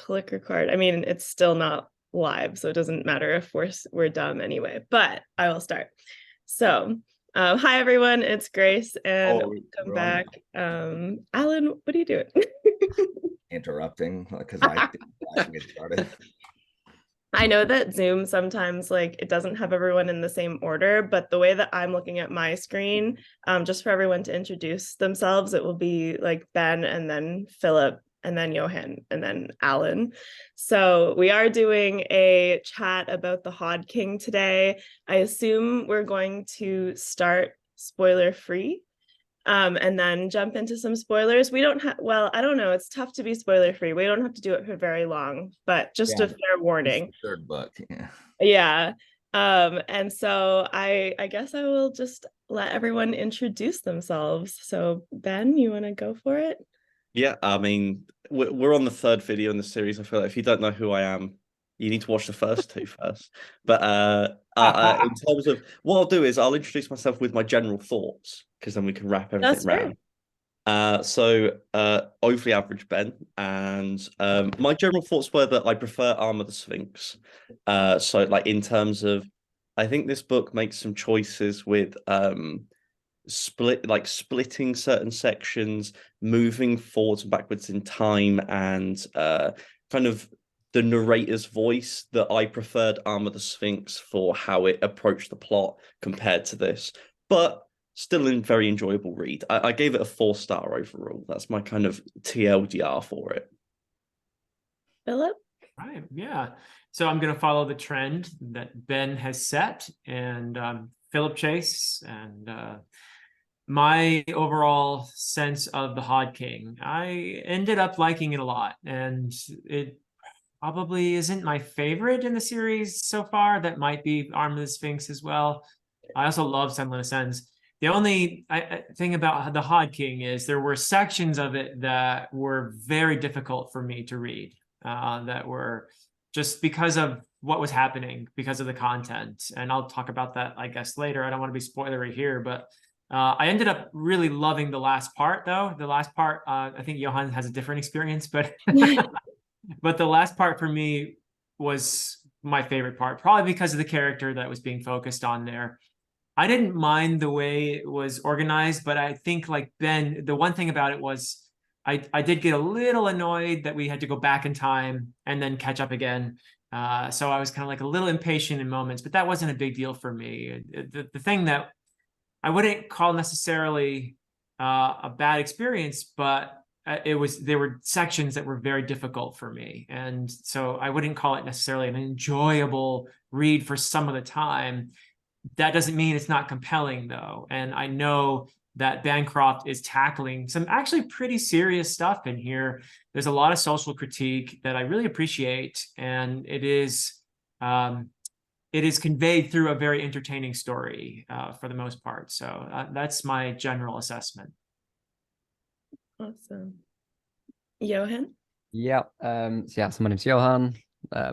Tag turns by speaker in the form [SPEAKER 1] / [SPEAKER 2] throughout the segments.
[SPEAKER 1] click record. I mean, it's still not live, so it doesn't matter if we're dumb anyway, but I will start. So, hi everyone, it's Grace and welcome back. Alan, what are you doing?
[SPEAKER 2] Interrupting because I didn't get started.
[SPEAKER 1] I know that Zoom sometimes like it doesn't have everyone in the same order, but the way that I'm looking at my screen, just for everyone to introduce themselves, it will be like Ben and then Philip and then Johan and then Alan. So we are doing a chat about the Hod King today. I assume we're going to start spoiler free. And then jump into some spoilers. We don't have, well, I don't know. It's tough to be spoiler free. We don't have to do it for very long, but just a fair warning.
[SPEAKER 2] Third book.
[SPEAKER 1] Yeah. And so I guess I will just let everyone introduce themselves. So Ben, you want to go for it?
[SPEAKER 3] Yeah, I mean, we're on the third video in the series. I feel like if you don't know who I am, you need to watch the first two first. But in terms of what I'll do is I'll introduce myself with my general thoughts, because then we can wrap everything around. So overly average Ben, and my general thoughts were that I prefer Arm of the Sphinx. So like in terms of, I think this book makes some choices with splitting certain sections, moving forwards and backwards in time, and kind of the narrator's voice that I preferred Arm of the Sphinx for how it approached the plot compared to this. But still a very enjoyable read. I gave it a 4-star overall. That's my kind of TLDR for it.
[SPEAKER 1] Philip?
[SPEAKER 4] Right, yeah. So I'm going to follow the trend that Ben has set, and Philip Chase, and my overall sense of the Hod King. I ended up liking it a lot, and it probably isn't my favorite in the series so far. That might be Arm of the Sphinx as well. I also love Sunlit Ascends. The only thing about the Hod King is there were sections of it that were very difficult for me to read, that were just because of what was happening, because of the content. And I'll talk about that, I guess, later. I don't want to be spoilery here, but I ended up really loving the last part, though. The last part, I think Johan has a different experience, but but the last part for me was my favorite part, probably because of the character that was being focused on there. I didn't mind the way it was organized, but I think, like Ben, the one thing about it was I did get a little annoyed that we had to go back in time and then catch up again. So I was kind of like a little impatient in moments, but that wasn't a big deal for me. The thing that I wouldn't call necessarily a bad experience, but there were sections that were very difficult for me. And so I wouldn't call it necessarily an enjoyable read for some of the time. That doesn't mean it's not compelling, though. And I know that Bancroft is tackling some actually pretty serious stuff in here. There's a lot of social critique that I really appreciate, and it is conveyed through a very entertaining story for the most part. So that's my general assessment.
[SPEAKER 1] Awesome. Johan?
[SPEAKER 5] Yeah. So my name's Johan.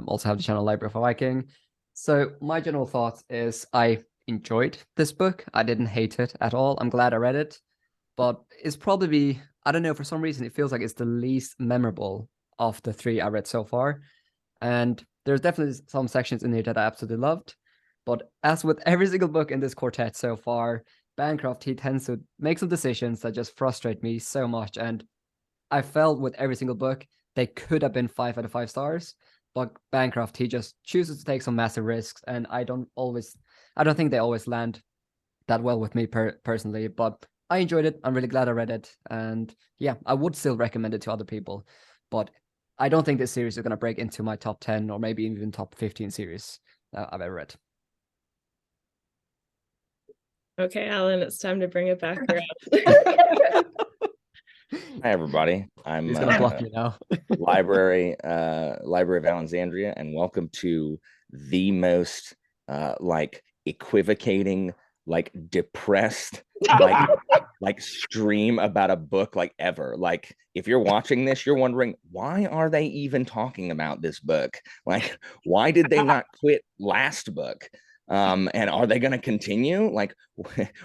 [SPEAKER 5] Also have the channel Library of a Viking. So my general thought is I enjoyed this book. I didn't hate it at all. I'm glad I read it, but it's probably, I don't know, for some reason it feels like it's the least memorable of the three I read so far. And there's definitely some sections in here that I absolutely loved. But as with every single book in this quartet so far, Bancroft, he tends to make some decisions that just frustrate me so much. And I felt with every single book, they could have been 5 out of 5 stars. But Bancroft, he just chooses to take some massive risks. And I don't think they always land that well with me personally. But I enjoyed it. I'm really glad I read it. And yeah, I would still recommend it to other people. But I don't think this series is going to break into my top 10 or maybe even top 15 series I've ever read.
[SPEAKER 1] Okay, Alan, it's time to bring it back around.
[SPEAKER 2] Hi, everybody. I'm
[SPEAKER 5] He's gonna block you now.
[SPEAKER 2] Library of Alexandria, and welcome to the most equivocating, depressed, stream about a book ever. Like, if you're watching this, you're wondering, why are they even talking about this book? Like, why did they not quit last book? And are they going to continue? Like,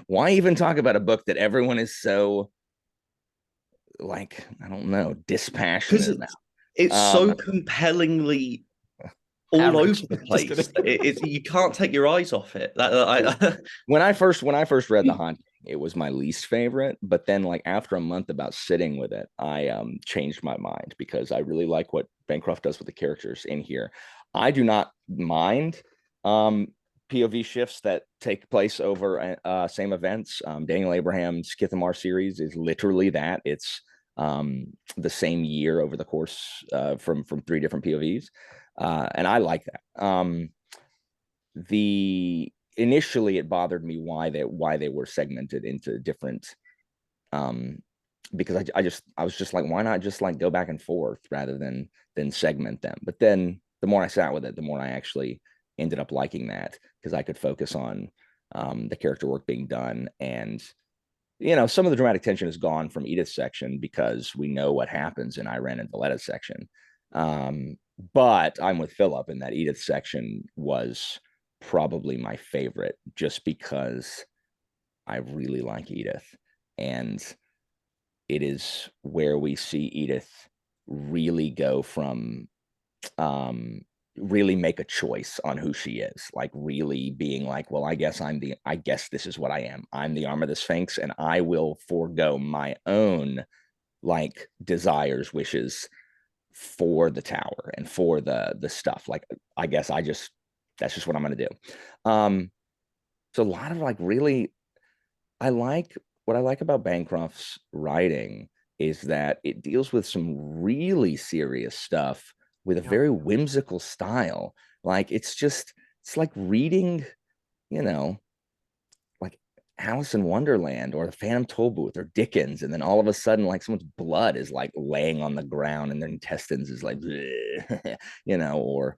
[SPEAKER 2] why even talk about a book that everyone is so, I don't know, dispassionate about?
[SPEAKER 3] It's so
[SPEAKER 2] Um,
[SPEAKER 3] compellingly all
[SPEAKER 5] Average.
[SPEAKER 3] over the
[SPEAKER 5] Just
[SPEAKER 3] place.
[SPEAKER 5] kidding.
[SPEAKER 3] You can't take your eyes off it.
[SPEAKER 2] when I first read The Haunting, it was my least favorite, but then like after a month about sitting with it, I changed my mind because I really like what Bancroft does with the characters in here. I do not mind POV shifts that take place over same events. Daniel Abraham's Kithamar series is literally that. It's the same year over the course from 3 different POVs, and I like that. The initially it bothered me why they were segmented into different, because I was just like, why not just like go back and forth rather than segment them. But then the more I sat with it, the more I actually ended up liking that, because I could focus on the character work being done. And some of the dramatic tension is gone from Edith's section because we know what happens in Irene and Valletta's section. But I'm with Philip in that Edith's section was probably my favorite, just because I really like Edith, and it is where we see Edith really go from really make a choice on who she is, like really being like, well, I guess this is what I am. I'm the arm of the Sphinx, and I will forego my own like desires, wishes for the tower and for the stuff. Like, I guess that's just what I'm gonna do. So a lot of like really, what I like about Bancroft's writing is that it deals with some really serious stuff with a very whimsical style. Like it's like reading, like Alice in Wonderland or the Phantom Tollbooth or Dickens, and then all of a sudden, like someone's blood is like laying on the ground and their intestines is like, or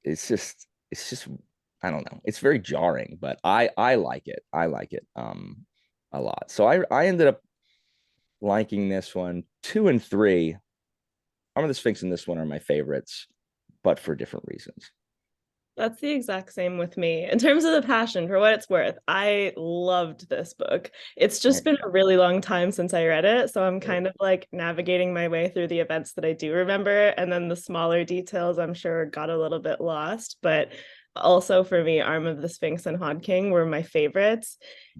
[SPEAKER 2] it's just I don't know. It's very jarring, but I like it. I like it a lot. So I ended up liking this one. 2 and 3. Arm of the Sphinx and this one are my favorites, but for different reasons.
[SPEAKER 1] That's the exact same with me. In terms of the passion, for what it's worth, I loved this book. It's just been a really long time since I read it, so I'm kind of like navigating my way through the events that I do remember, and then the smaller details I'm sure got a little bit lost. But also for me, Arm of the Sphinx and Hod King were my favorites.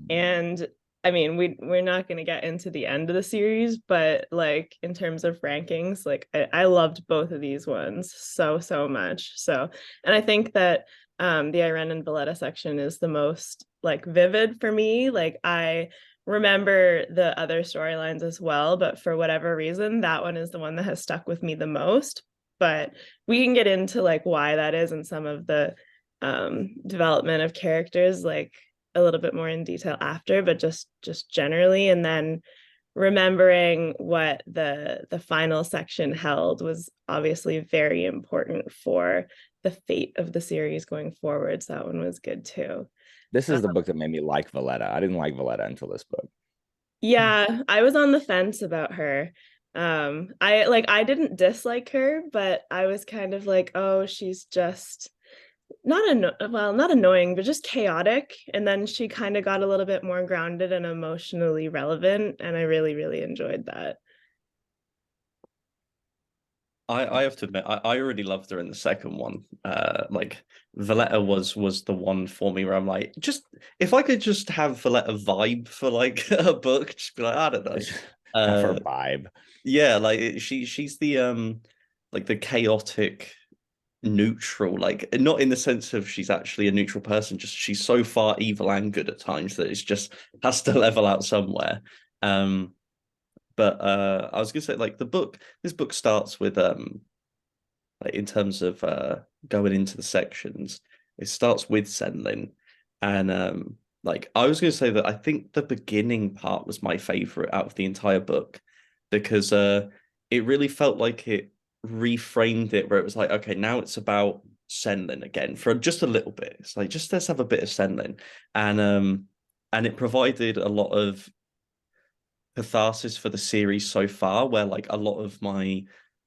[SPEAKER 1] And I mean, we're not going to get into the end of the series, but like in terms of rankings, like I loved both of these ones so much. So, and I think that the Irene and Valletta section is the most like vivid for me. Like I remember the other storylines as well, but for whatever reason, that one is the one that has stuck with me the most. But we can get into like why that is and some of the development of characters like a little bit more in detail after, but just generally. And then remembering what the final section held was obviously very important for the fate of the series going forward. So that one was good too.
[SPEAKER 2] This is the book that made me like Valletta. I didn't like Valletta until this book.
[SPEAKER 1] Yeah, I was on the fence about her. I didn't dislike her, but I was kind of like, oh, she's just not annoying, but just chaotic. And then she kind of got a little bit more grounded and emotionally relevant, and I really enjoyed that.
[SPEAKER 3] I have to admit, I already loved her in the second one. Like Valletta was the one for me where I'm like, just if I could just have Valletta vibe for like a book, just be like, I don't know.
[SPEAKER 2] Have her vibe.
[SPEAKER 3] Yeah, like she's the like the chaotic neutral, like not in the sense of she's actually a neutral person, just she's so far evil and good at times that it's just has to level out somewhere. But I was gonna say, like this book starts with like in terms of going into the sections, it starts with Senlin, and like I was gonna say that I think the beginning part was my favorite out of the entire book, because it really felt like it reframed it, where it was like, okay, now it's about Senlin again for just a little bit. It's like, just let's have a bit of Senlin, and it provided a lot of catharsis for the series so far, where like a lot of my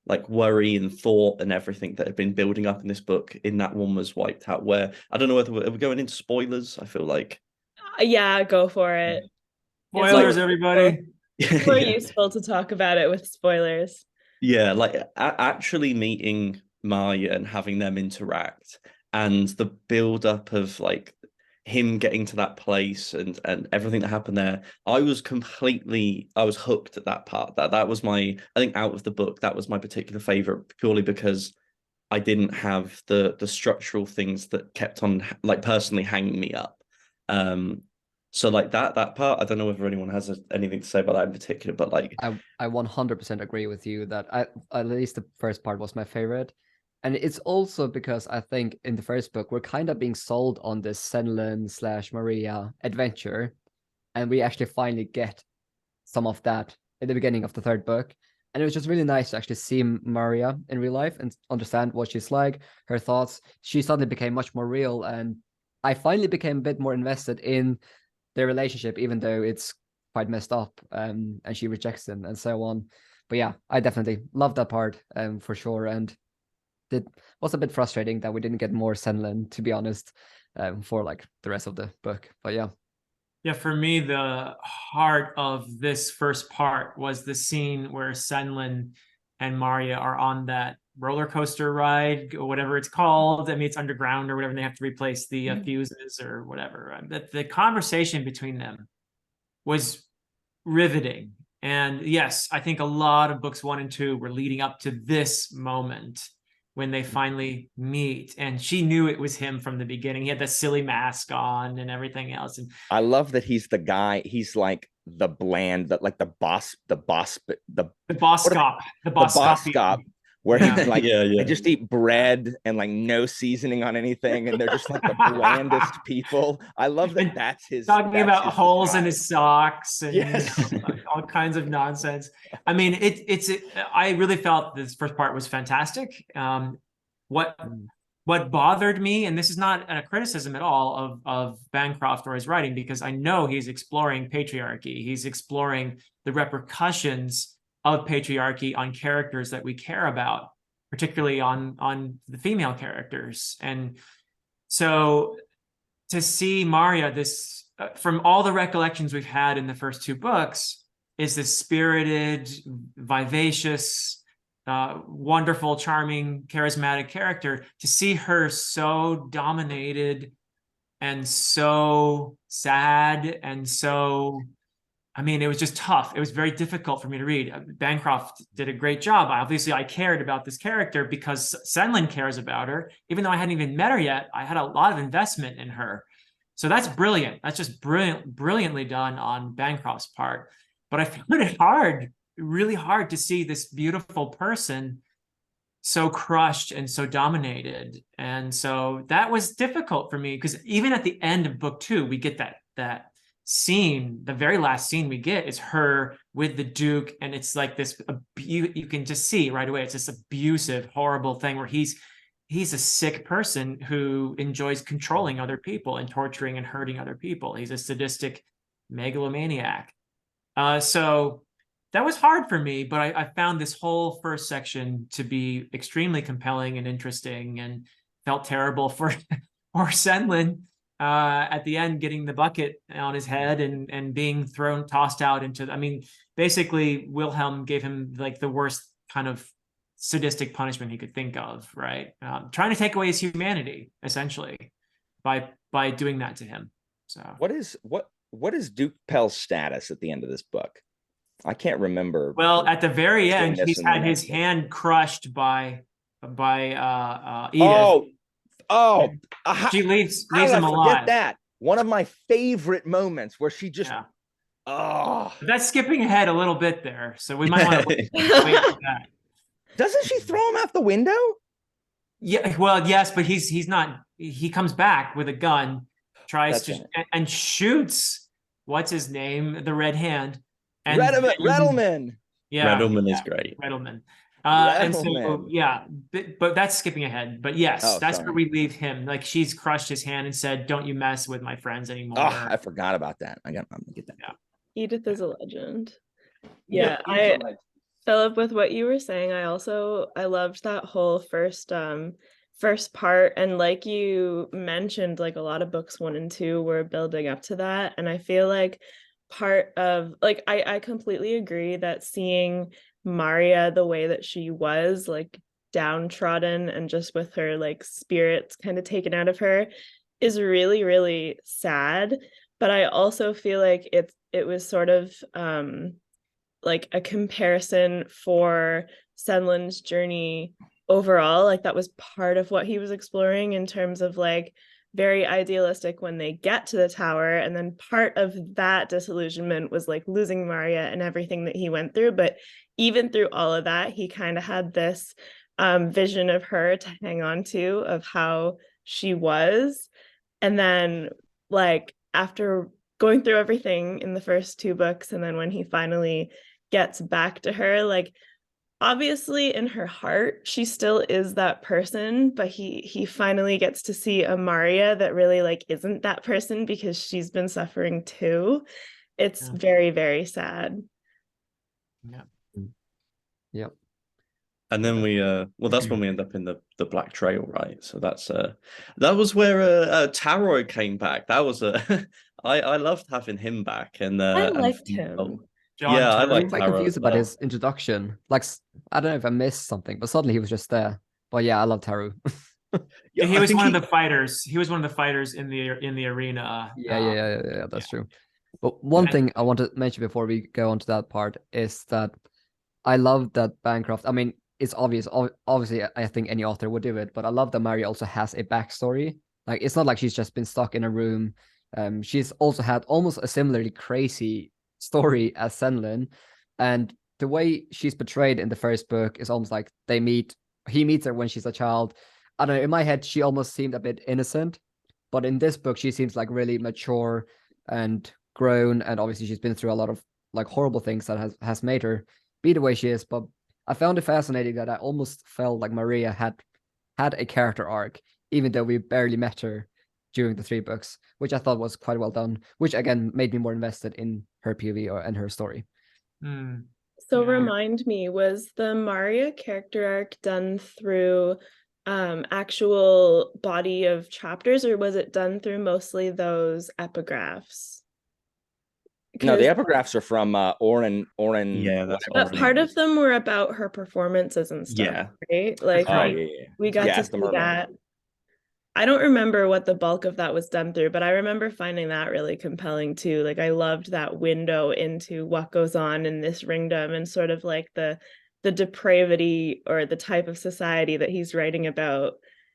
[SPEAKER 3] like worry and thought and everything that had been building up in this book in that one was wiped out. Where I don't know whether we're going into spoilers. I feel like
[SPEAKER 1] Yeah, go for it.
[SPEAKER 4] Spoilers, everybody.
[SPEAKER 1] It's more
[SPEAKER 3] yeah.
[SPEAKER 1] useful to talk about it with spoilers.
[SPEAKER 3] Yeah, like actually meeting Maya and having them interact, and the build up of like him getting to that place and everything that happened there. I was hooked at that part. That was my, I think, out of the book, that was my particular favorite, purely because I didn't have the structural things that kept on like personally hanging me up. So like that part, I don't know whether anyone has anything to say about that in particular, but like
[SPEAKER 5] I 100% agree with you that at least the first part was my favorite. And it's also because I think in the first book, we're kind of being sold on this Senlin / Maria adventure. And we actually finally get some of that in the beginning of the third book. And it was just really nice to actually see Maria in real life and understand what she's like, her thoughts. She suddenly became much more real. And I finally became a bit more invested in their relationship, even though it's quite messed up, and she rejects him and so on. But yeah, I definitely love that part, for sure. And it was a bit frustrating that we didn't get more Senlin, to be honest, for like the rest of the book. But yeah.
[SPEAKER 4] Yeah, for me, the heart of this first part was the scene where Senlin and Maria are on that roller coaster ride, or whatever it's called. I mean, it's underground or whatever, and they have to replace the fuses or whatever. The conversation between them was riveting. And yes, I think a lot of books 1 and 2 were leading up to this moment when they finally meet. And she knew it was him from the beginning. He had that silly mask on and everything else. And
[SPEAKER 2] I love that he's the guy. He's like the bland, that like the boss cop, where
[SPEAKER 4] Yeah.
[SPEAKER 2] he's like,
[SPEAKER 3] yeah.
[SPEAKER 2] I just eat bread and like no seasoning on anything, and they're just like the blandest people. I love that. That's his
[SPEAKER 4] talking about
[SPEAKER 2] his
[SPEAKER 4] holes in
[SPEAKER 2] style.
[SPEAKER 4] his socks and
[SPEAKER 2] Yes.
[SPEAKER 4] all kinds of nonsense. I mean, I really felt this first part was fantastic. What bothered me, and this is not a criticism at all of Bancroft or his writing, because I know he's exploring patriarchy. He's exploring the repercussions of patriarchy on characters that we care about, particularly on the female characters. And so to see Maria, this from all the recollections we've had in the first 2 books, is this spirited, vivacious, wonderful, charming, charismatic character. To see her so dominated and so sad and so, I mean, it was just tough. It was very difficult for me to read. Bancroft did a great job. Obviously, I cared about this character because Senlin cares about her. Even though I hadn't even met her yet, I had a lot of investment in her. So that's brilliant. That's just brilliantly done on Bancroft's part. But I found it hard, really hard to see this beautiful person so crushed and so dominated. And so that was difficult for me, because even at the end of book 2, we get that scene. The very last scene we get is her with the Duke, and it's like this you can just see right away, it's this abusive, horrible thing where he's a sick person who enjoys controlling other people and torturing and hurting other people. He's a sadistic megalomaniac. So that was hard for me, but I found this whole first section to be extremely compelling and interesting, and felt terrible for Senlin at the end, getting the bucket on his head and being tossed out into, I mean, basically Wilhelm gave him like the worst kind of sadistic punishment he could think of, right? Trying to take away his humanity, essentially, by doing that to him. So
[SPEAKER 2] what is Duke Pell's status at the end of this book? I can't remember.
[SPEAKER 4] Well, at the very end, he's had his hand crushed by Edith. She leaves him alive.
[SPEAKER 2] Forget that. One of my favorite moments where she just
[SPEAKER 4] But that's skipping ahead a little bit there, so we might want to wait for that.
[SPEAKER 2] Doesn't she throw him out the window?
[SPEAKER 4] Yeah, well, yes, but he's not. He comes back with a gun, and shoots. What's his name? The Red Hand. And
[SPEAKER 2] Redelman.
[SPEAKER 4] Yeah,
[SPEAKER 3] Redelman is great.
[SPEAKER 4] Redelman. And so, yeah, but that's skipping ahead. But yes, that's where we leave him. Like, she's crushed his hand and said, "Don't you mess with my friends anymore."
[SPEAKER 2] Oh, I forgot about that. I'm gonna get that.
[SPEAKER 1] Yeah. Edith is a legend. Yeah, Philip, with what you were saying, I loved that whole first part, and like you mentioned, like a lot of books 1 and 2 were building up to that, and I feel like part of, like, I completely agree that seeing Maria the way that she was, like downtrodden and just with her like spirits kind of taken out of her, is really, really sad. But I also feel like it was sort of like a comparison for Senlin's journey overall. Like that was part of what he was exploring in terms of like very idealistic when they get to the tower, and then part of that disillusionment was like losing Maria and everything that he went through. But even through all of that, he kind of had this vision of her to hang on to, of how she was. And then like after going through everything in the first two books, and then when he finally gets back to her, like obviously in her heart she still is that person, but he finally gets to see a Maria that really like isn't that person, because she's been suffering too. It's very, very sad.
[SPEAKER 5] Yep.
[SPEAKER 3] And then we well, that's when we end up in the Black Trail, right? So that's that was where Taro came back. That was I loved having him back, and
[SPEAKER 1] I
[SPEAKER 3] and
[SPEAKER 1] liked him.
[SPEAKER 3] yeah, I
[SPEAKER 4] Taro.
[SPEAKER 3] like
[SPEAKER 5] I'm quite
[SPEAKER 3] Taro
[SPEAKER 5] confused
[SPEAKER 3] as
[SPEAKER 5] about
[SPEAKER 3] well.
[SPEAKER 5] his introduction. Like, I don't know if I missed something, but suddenly he was just there. But yeah, I love Taru.
[SPEAKER 3] Yeah,
[SPEAKER 4] He
[SPEAKER 3] I
[SPEAKER 4] was
[SPEAKER 3] think
[SPEAKER 4] one of the fighters. He was one of the fighters in the arena.
[SPEAKER 5] Yeah, that's true. But one thing I want to mention before we go on to that part is that I love that Bancroft. I mean, it's obvious. Obviously, I think any author would do it, but I love that Mary also has a backstory. Like, it's not like she's just been stuck in a room. She's also had almost a similarly crazy story as Senlin, and the way she's portrayed in the first book is almost like they meet. He meets her when she's a child. I don't know. In my head, she almost seemed a bit innocent, but in this book, she seems like really mature and grown, and obviously she's been through a lot of like horrible things that has made her be the way she is. But I found it fascinating that I almost felt like Maria had a character arc, even though we barely met her during the three books, which I thought was quite well done, which again made me more invested in her POV and her story.
[SPEAKER 1] So remind me, was the Maria character arc done through actual body of chapters, or was it done through mostly those epigraphs?
[SPEAKER 2] No, the epigraphs are from Oren.
[SPEAKER 3] Yeah, that's
[SPEAKER 1] but part of them were about her performances and stuff, right? Like we got to see that. I don't remember what the bulk of that was done through, but I remember finding that really compelling too. Like I loved that window into what goes on in this ringdom, and sort of like the depravity or the type of society that he's writing about.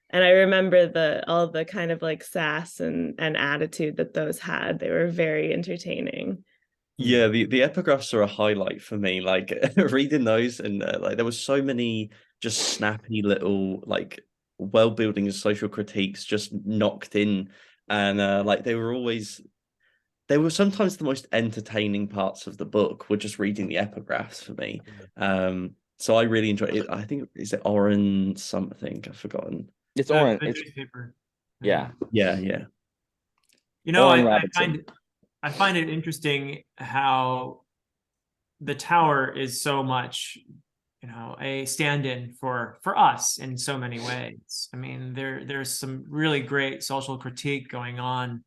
[SPEAKER 1] And I remember all the kind of like sass and attitude that those had. They were very entertaining.
[SPEAKER 3] Yeah, the epigraphs are a highlight for me. Like reading those, and like there was so many just snappy little like world building and social critiques just knocked in, and like they were sometimes the most entertaining parts of the book were just reading the epigraphs for me. So I really enjoyed it. I think, is it Oren something? I've forgotten.
[SPEAKER 2] It's Oren.
[SPEAKER 4] The
[SPEAKER 2] It's
[SPEAKER 4] newspaper.
[SPEAKER 2] yeah.
[SPEAKER 3] Yeah.
[SPEAKER 4] You know,
[SPEAKER 2] Oren
[SPEAKER 4] I find it interesting how the tower is so much, you know, a stand-in for us in so many ways. I mean, there's some really great social critique going on,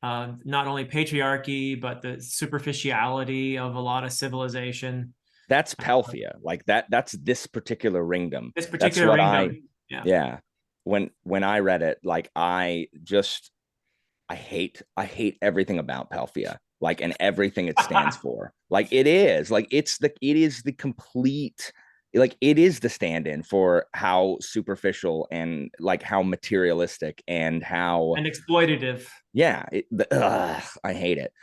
[SPEAKER 4] not only patriarchy, but the superficiality of a lot of civilization.
[SPEAKER 2] That's Pelphia. Like that's this particular ringdom.
[SPEAKER 4] This particular ringdom.
[SPEAKER 2] Yeah. When I read it, like I hate everything about Pelphia, like, and everything it stands for. Like it is the complete, like it is the stand-in for how superficial and like how materialistic and how
[SPEAKER 4] exploitative.
[SPEAKER 2] Yeah, I hate it.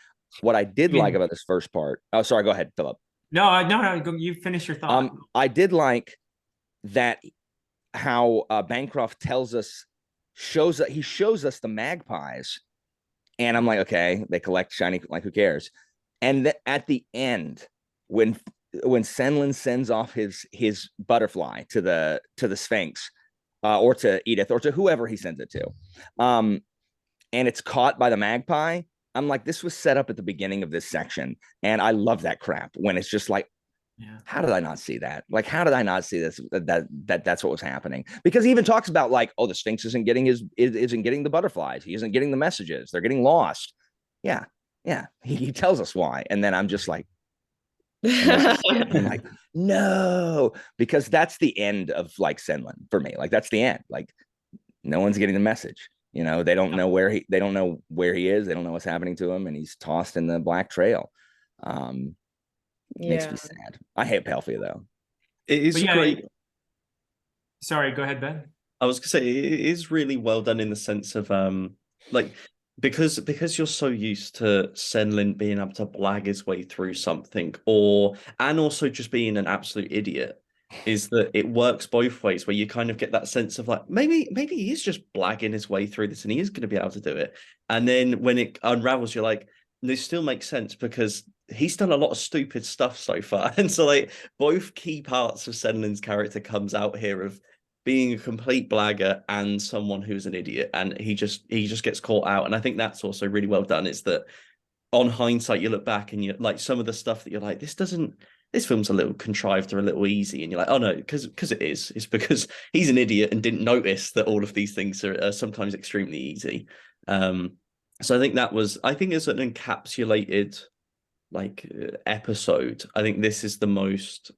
[SPEAKER 2] What I did like about this first part. Oh, sorry. Go ahead, Philip.
[SPEAKER 4] No. You finish your thought.
[SPEAKER 2] I did like that how Bancroft shows us the magpies, and I'm like, okay, they collect shiny, like who cares? And at the end, when Senlin sends off his butterfly to the Sphinx, or to Edith, or to whoever he sends it to, and it's caught by the magpie, I'm like, this was set up at the beginning of this section, and I love that crap when it's just like, how did I not see that? Like, how did I not see this? That's what was happening. Because he even talks about like, oh, the Sphinx isn't getting the butterflies. He isn't getting the messages. They're getting lost. Yeah. He tells us why. And then I'm just like, I'm like, no, because that's the end of like Senlin for me. Like that's the end. Like no one's getting the message. You know, they don't know where he is. They don't know what's happening to him, and he's tossed in the Black Trail. Makes me sad. I hate Palfia though.
[SPEAKER 3] It is great.
[SPEAKER 4] Sorry, go ahead, Ben.
[SPEAKER 3] I was gonna say it is really well done in the sense of like because you're so used to Senlin being able to blag his way through something, and also just being an absolute idiot, is that it works both ways, where you kind of get that sense of like maybe he is just blagging his way through this and he is going to be able to do it. And then when it unravels, you're like, this still makes sense because he's done a lot of stupid stuff so far. And so like both key parts of Senlin's character comes out here of being a complete blagger and someone who's an idiot, and he just gets caught out. And I think that's also really well done, is that on hindsight you look back and you're like, some of the stuff that you're like, this film's a little contrived or a little easy, and you're like, oh no, because it's because he's an idiot and didn't notice that all of these things are sometimes extremely easy. So I think it's an encapsulated like episode. I think this is the most,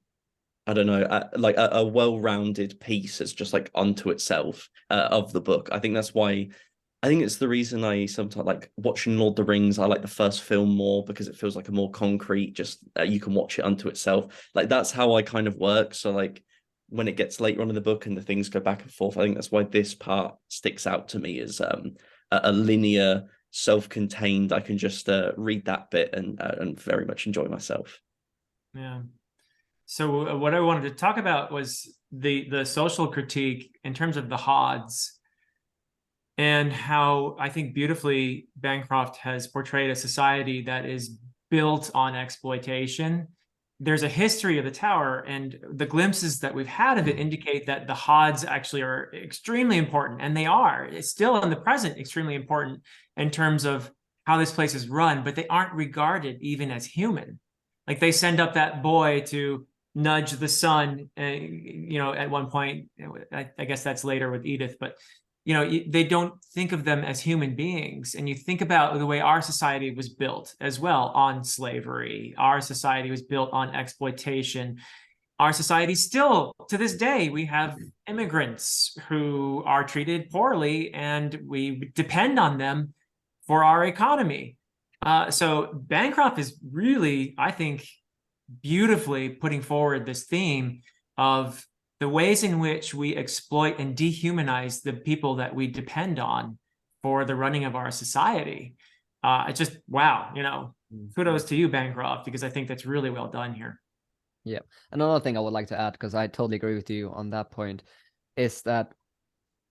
[SPEAKER 3] I don't know, like a well-rounded piece. It's just like unto itself of the book. I think that's why. I think it's the reason I sometimes like watching Lord of the Rings. I like the first film more because it feels like a more concrete. Just you can watch it unto itself. Like that's how I kind of work. So like when it gets later on in the book and the things go back and forth, I think that's why this part sticks out to me as a linear, self-contained. I can just read that bit and very much enjoy myself.
[SPEAKER 4] Yeah. So what I wanted to talk about was the social critique in terms of the Hods, and how I think beautifully Bancroft has portrayed a society that is built on exploitation. There's a history of the tower, and the glimpses that we've had of it indicate that the Hods actually are extremely important, and they are. It's still in the present extremely important in terms of how this place is run, but they aren't regarded even as human. Like they send up that boy to nudge the son, at one point. I guess that's later with Edith, but they don't think of them as human beings. And you think about the way our society was built as well, on slavery. Our society was built on exploitation. Our society still, to this day, we have immigrants who are treated poorly, and we depend on them for our economy. So Bancroft is really, I think, beautifully putting forward this theme of the ways in which we exploit and dehumanize the people that we depend on for the running of our society. It's just, wow, kudos to you, Bancroft, because I think that's really well done here.
[SPEAKER 5] Yeah. Another thing I would like to add, because I totally agree with you on that point, is that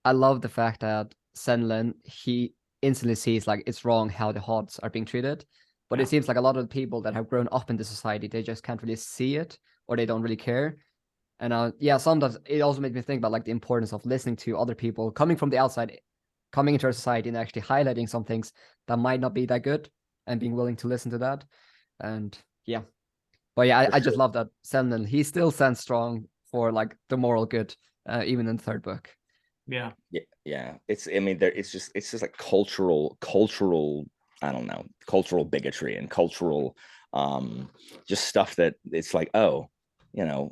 [SPEAKER 5] I love the fact that Senlin, he instantly sees like it's wrong how the Hods are being treated. But it seems like a lot of the people that have grown up in the society, they just can't really see it, or they don't really care. And sometimes it also makes me think about like the importance of listening to other people coming from the outside, coming into our society and actually highlighting some things that might not be that good, and being willing to listen to that. And yeah. But yeah, I just love that Senlin, he still stands strong for like the moral good, even in the third book.
[SPEAKER 4] Yeah.
[SPEAKER 2] Yeah. It's just like cultural, I don't know, cultural bigotry and cultural just stuff that it's like, oh,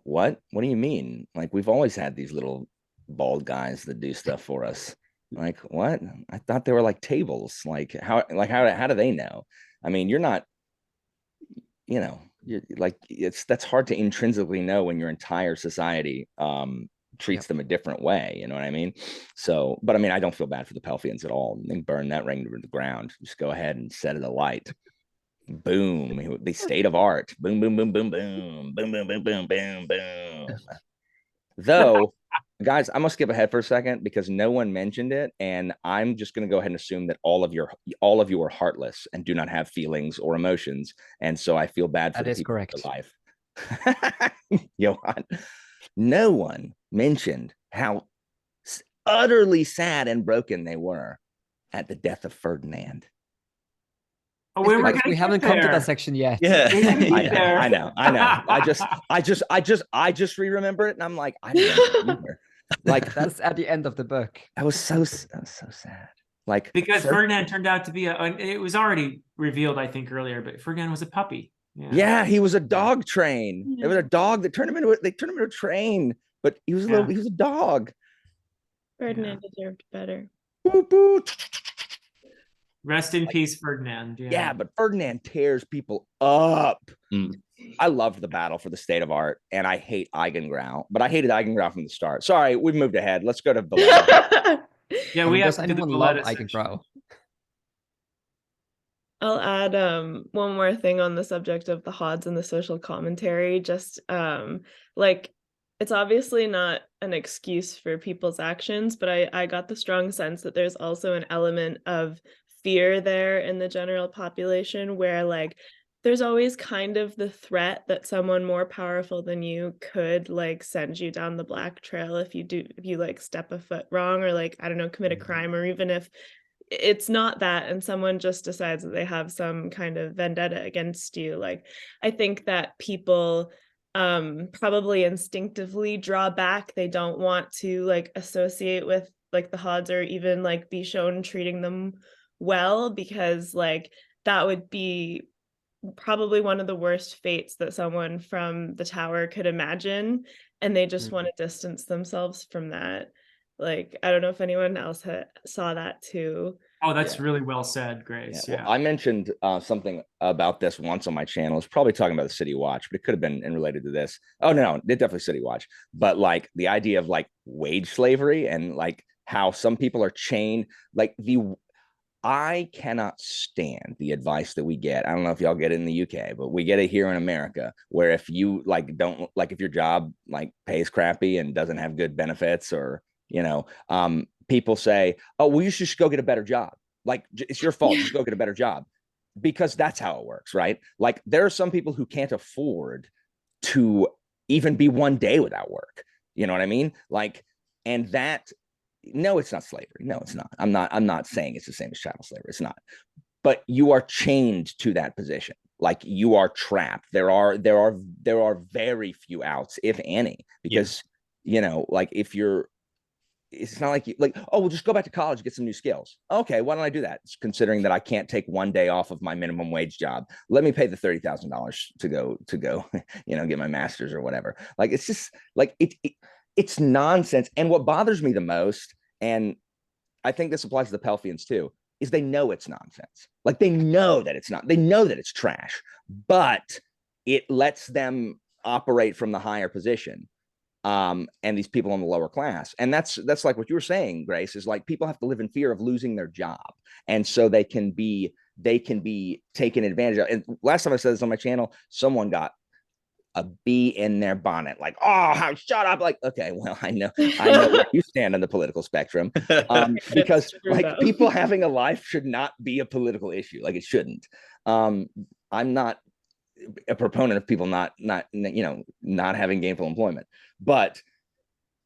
[SPEAKER 2] what do you mean? Like, we've always had these little bald guys that do stuff for us. Like, what? I thought they were like tables. Like, how do they know? I mean, you're not, you're like, that's hard to intrinsically know when your entire society treats them a different way. You know what I mean? So, but I mean, I don't feel bad for the Pelfians at all. They burn that ring to the ground. Just go ahead and set it alight. Boom, the state of art. Boom, boom, boom, boom, boom, boom, boom, boom, boom, boom, boom. Though, guys, I'm gonna skip ahead for a second because no one mentioned it, and I'm just gonna go ahead and assume that all of you are heartless and do not have feelings or emotions, and so I feel bad for the people in your life. Johan, no one mentioned how utterly sad and broken they were at the death of Ferdinand.
[SPEAKER 4] Oh,
[SPEAKER 5] we haven't come to that section yet.
[SPEAKER 3] Yeah,
[SPEAKER 2] I know. I just re-remember it, and I'm like, I don't remember. Like
[SPEAKER 5] that's at the end of the book.
[SPEAKER 2] That was so sad. Like
[SPEAKER 4] because Ferdinand turned out to be it was already revealed, I think, earlier, but Ferdinand was a puppy.
[SPEAKER 2] Yeah, he was a dog train. It was a
[SPEAKER 1] Yeah.
[SPEAKER 2] dog that turned him into a train, but he was he was a dog.
[SPEAKER 1] Ferdinand deserved better.
[SPEAKER 2] Boop, boop.
[SPEAKER 4] Rest in peace, Ferdinand.
[SPEAKER 2] Yeah, but Ferdinand tears people up.
[SPEAKER 3] Mm.
[SPEAKER 2] I loved the battle for the state of art, and I hate Eigengrau, but I hated Eigengrau from the start. Sorry, we've moved ahead. Let's go to Valletta.
[SPEAKER 4] Yeah,
[SPEAKER 5] I
[SPEAKER 4] we
[SPEAKER 5] mean,
[SPEAKER 4] have
[SPEAKER 5] does
[SPEAKER 4] to do the
[SPEAKER 5] anyone love
[SPEAKER 4] Valletta section.
[SPEAKER 5] Eigengrau?
[SPEAKER 1] I'll add one more thing on the subject of the Hods and the social commentary. Just like it's obviously not an excuse for people's actions, but I got the strong sense that there's also an element of fear there in the general population where like there's always kind of the threat that someone more powerful than you could like send you down the black trail if you like step a foot wrong or like I don't know commit a crime, or even if it's not that and someone just decides that they have some kind of vendetta against you. Like I think that people probably instinctively draw back. They don't want to like associate with like the Hods or even like be shown treating them well, because like that would be probably one of the worst fates that someone from the tower could imagine, and they just want to distance themselves from that. Like I don't know if anyone else saw that too.
[SPEAKER 4] Oh, that's really well said, Grace.
[SPEAKER 2] Well, I mentioned something about this once on my channel. It's probably talking about the City Watch, but it could have been related to this. Oh no, it definitely City Watch. But like the idea of like wage slavery and like how some people are chained. I cannot stand the advice that we get. I don't know if y'all get it in the UK, but we get it here in America, where if you like don't like if your job like pays crappy and doesn't have good benefits, or people say, oh, well, you should just go get a better job. Like it's your fault. Just go get a better job, because that's how it works, right? Like there are some people who can't afford to even be one day without work. You know what I mean? Like, and that, no, it's not slavery. No, it's not. I'm not saying it's the same as chattel slavery. It's not. But you are chained to that position. Like you are trapped. There are very few outs, if any, because like if you're, it's not like oh, we'll just go back to college, get some new skills. Okay, why don't I do that? It's considering that I can't take one day off of my minimum wage job. Let me pay the $30,000 to go, get my master's or whatever. Like it's just like it's nonsense. And what bothers me the most, and I think this applies to the Pelfians too, is they know it's nonsense. Like they know that it's not. They know that it's trash, but it lets them operate from the higher position. And these people in the lower class, and that's like what you were saying, Grace, is like people have to live in fear of losing their job, and so they can be taken advantage of. And last time I said this on my channel, someone got a bee in their bonnet, like, oh, shut up. Like, okay, well, I know where you stand on the political spectrum, because like people having a life should not be a political issue. Like it shouldn't. I'm not a proponent of people not having gainful employment, but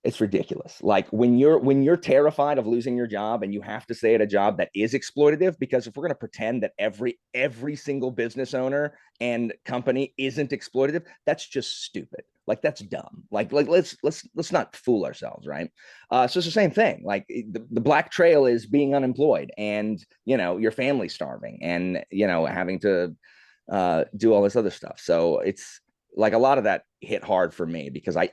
[SPEAKER 2] it's ridiculous. Like when you're terrified of losing your job and you have to stay at a job that is exploitative, because if we're going to pretend that every single business owner and company isn't exploitative, that's just stupid. Like that's dumb. Like let's not fool ourselves, right? So it's the same thing. Like the black trail is being unemployed, and your family's starving, and having to do all this other stuff. So it's like a lot of that hit hard for me, because I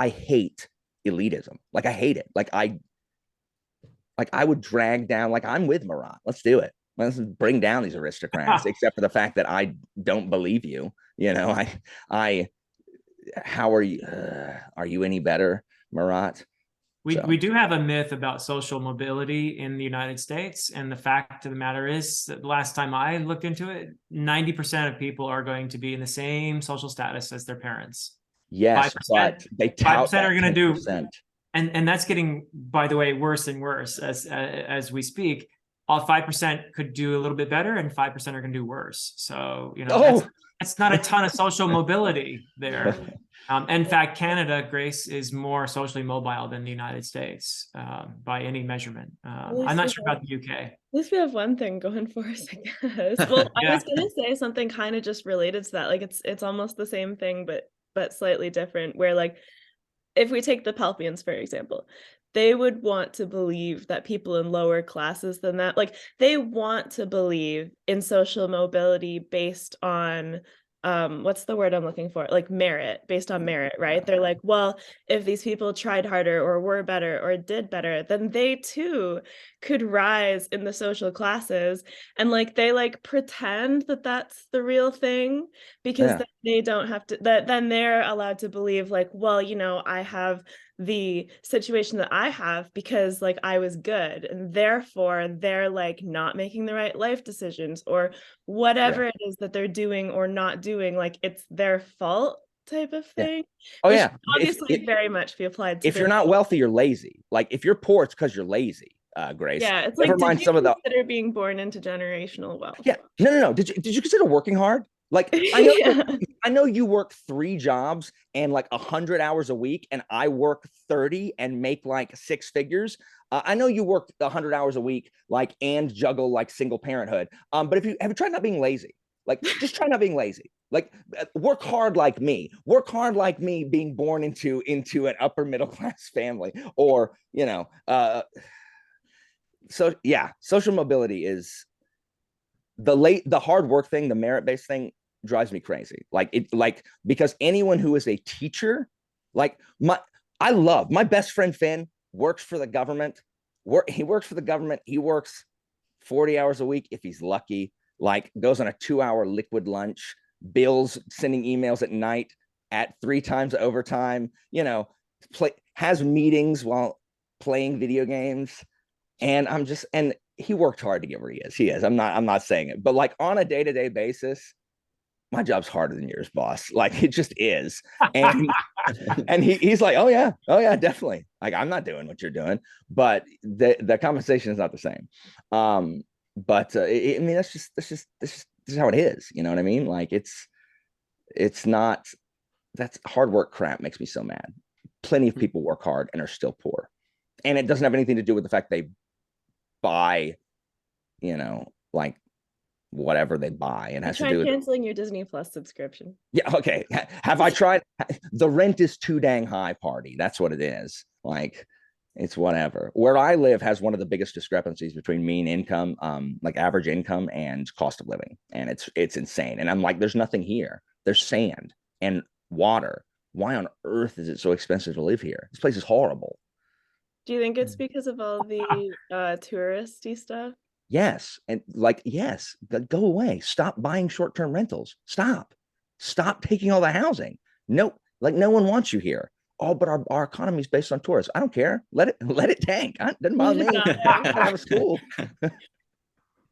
[SPEAKER 2] hate elitism. Like I hate it. Like I would drag down, like I'm with Marat. Let's do it. Let's bring down these aristocrats, except for the fact that I don't believe you. How are you? Are you any better, Marat?
[SPEAKER 4] We do have a myth about social mobility in the United States. And the fact of the matter is that the last time I looked into it, 90% of people are going to be in the same social status as their parents.
[SPEAKER 2] Yes, 5%, but they tout
[SPEAKER 4] 5% are going to do,
[SPEAKER 2] 10%.
[SPEAKER 4] and that's getting, by the way, worse and worse as we speak. All 5% could do a little bit better, and 5% are going to do worse. So that's not a ton of social mobility there. In fact, Canada, Grace, is more socially mobile than the United States by any measurement. I'm not sure about the UK.
[SPEAKER 1] At least we have one thing going for us, I guess. Well, I was going to say something kind of just related to that. Like it's almost the same thing, but slightly different. Where like, if we take the Pelpians, for example, they would want to believe that people in lower classes than that, like they want to believe in social mobility based on what's the word I'm looking for? Like merit, based on merit, right? They're like, well, if these people tried harder or were better or did better, then they too could rise in the social classes. And like they like pretend that that's the real thing because
[SPEAKER 2] Yeah.
[SPEAKER 1] then they don't have to, that then they're allowed to believe like, well, you know, I have the situation that I have because like I was good and therefore they're like not making the right life decisions or whatever
[SPEAKER 2] Yeah.
[SPEAKER 1] it is that they're doing or not doing, like it's their fault type of
[SPEAKER 2] Yeah.
[SPEAKER 1] thing,
[SPEAKER 2] Oh
[SPEAKER 1] which
[SPEAKER 2] yeah.
[SPEAKER 1] obviously very much be applied to
[SPEAKER 2] If
[SPEAKER 1] this.
[SPEAKER 2] you're not wealthy, you're lazy. Like if you're poor, it's because you're lazy, Grace.
[SPEAKER 1] Yeah, it's
[SPEAKER 2] Never
[SPEAKER 1] like, did
[SPEAKER 2] mind
[SPEAKER 1] you
[SPEAKER 2] some of the
[SPEAKER 1] consider being born into generational wealth?
[SPEAKER 2] Yeah. No. Did you consider working hard? Like
[SPEAKER 1] Yeah.
[SPEAKER 2] I know you work 3 jobs and like 100 hours a week, and I work 30 and make like 6 figures. I know you work 100 hours a week, like and juggle like single parenthood. But if you have you tried not being lazy? Like just try not being lazy. Like work hard like me. Work hard like me, being born into an upper middle class family, or so yeah, social mobility is the hard work thing, the merit based thing drives me crazy. Like because anyone who is a teacher, like I love my best friend Finn works for the government. He works for the government. He works 40 hours a week if he's lucky. Like goes on a 2-hour liquid lunch. Bill's sending emails at night at 3 times overtime. Has meetings while playing video games. And he worked hard to get where he is. He is. I'm not saying it, but like on a day-to-day basis, my job's harder than yours, boss. Like it just is. And he's like, oh yeah, definitely. Like I'm not doing what you're doing, but the compensation is not the same. But I mean this is how it is. You know what I mean? Like it's not. That's hard work crap makes me so mad. Plenty of people work hard and are still poor, and it doesn't have anything to do with the fact they buy, like whatever they buy. It has to do with
[SPEAKER 1] canceling your Disney Plus subscription.
[SPEAKER 2] Yeah, okay. Have I tried? The rent is too dang high, party. That's what it is. Like it's whatever. Where I live has one of the biggest discrepancies between mean income, like average income, and cost of living. And it's insane. And I'm like, there's nothing here. There's sand and water. Why on earth is it so expensive to live here? This place is horrible.
[SPEAKER 1] Do you think it's because of all the touristy stuff?
[SPEAKER 2] Yes. And like, yes, go away. Stop buying short-term rentals. Stop taking all the housing. No, like no one wants you here. Oh, but our economy is based on tourists. I don't care. Let it tank. It doesn't bother me. I have a school.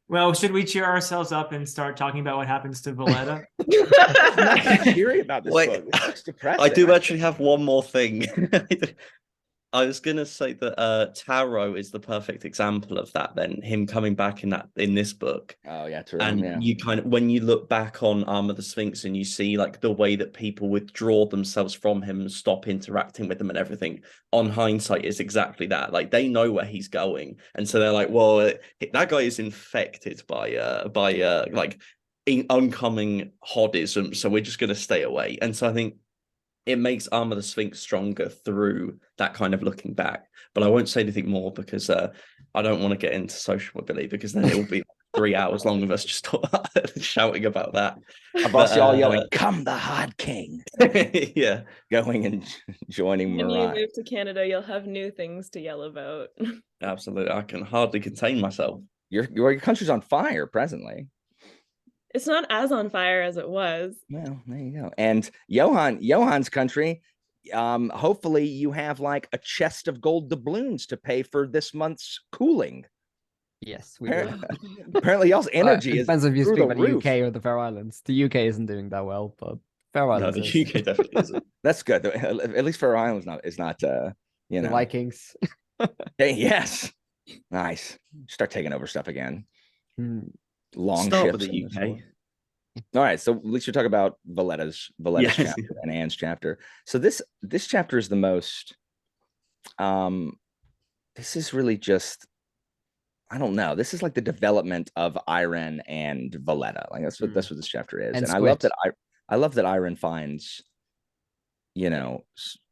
[SPEAKER 4] Well, should we cheer ourselves up and start talking about what happens to Valletta?
[SPEAKER 2] I'm not that cheery about this book. It's depressing.
[SPEAKER 3] I do actually have one more thing. I was gonna say that Taro is the perfect example of that. Then him coming back in this book.
[SPEAKER 2] Oh yeah, true.
[SPEAKER 3] And
[SPEAKER 2] yeah.
[SPEAKER 3] you kind of, when you look back on Arm of the Sphinx and you see like the way that people withdraw themselves from him and stop interacting with them and everything, on hindsight is exactly that. Like they know where he's going, and so they're like, well, that guy is infected by like oncoming Hoddism, so we're just gonna stay away. And so I think it makes Arm of the Sphinx stronger through that kind of looking back. But I won't say anything more because I don't want to get into social mobility, because then it will be 3 hours long of us just shouting about that.
[SPEAKER 2] Y'all yelling, "Come the Hod King!"
[SPEAKER 3] Yeah,
[SPEAKER 2] going and joining
[SPEAKER 1] When
[SPEAKER 2] Marat.
[SPEAKER 1] you move to Canada, you'll have new things to yell about.
[SPEAKER 3] absolutely. I can hardly contain myself.
[SPEAKER 2] Your country's on fire presently.
[SPEAKER 1] It's not as on fire as it was.
[SPEAKER 2] Well, there you go. And Johan's country, hopefully you have like a chest of gold doubloons to pay for this month's cooling.
[SPEAKER 5] Yes, we do.
[SPEAKER 2] Apparently y'all's energy
[SPEAKER 5] depends if you
[SPEAKER 2] through
[SPEAKER 5] speak
[SPEAKER 2] the
[SPEAKER 5] about the
[SPEAKER 2] roof.
[SPEAKER 5] UK or the Faroe Islands. The UK isn't doing that well, but Faroe
[SPEAKER 3] No,
[SPEAKER 5] Islands
[SPEAKER 3] the
[SPEAKER 5] is.
[SPEAKER 3] UK definitely isn't.
[SPEAKER 2] That's good. At least Faroe Islands is not
[SPEAKER 5] The Vikings.
[SPEAKER 2] Hey, yes. Nice. Start taking over stuff again. Long
[SPEAKER 3] Start
[SPEAKER 2] ships
[SPEAKER 3] with the UK.
[SPEAKER 2] All right, so at least you're talking about Valletta's
[SPEAKER 3] Yes.
[SPEAKER 2] chapter and Anne's chapter. So this chapter is the most. This is really just, I don't know. This is like the development of Irene and Valletta. Like that's what this chapter is. And I love that Irene finds,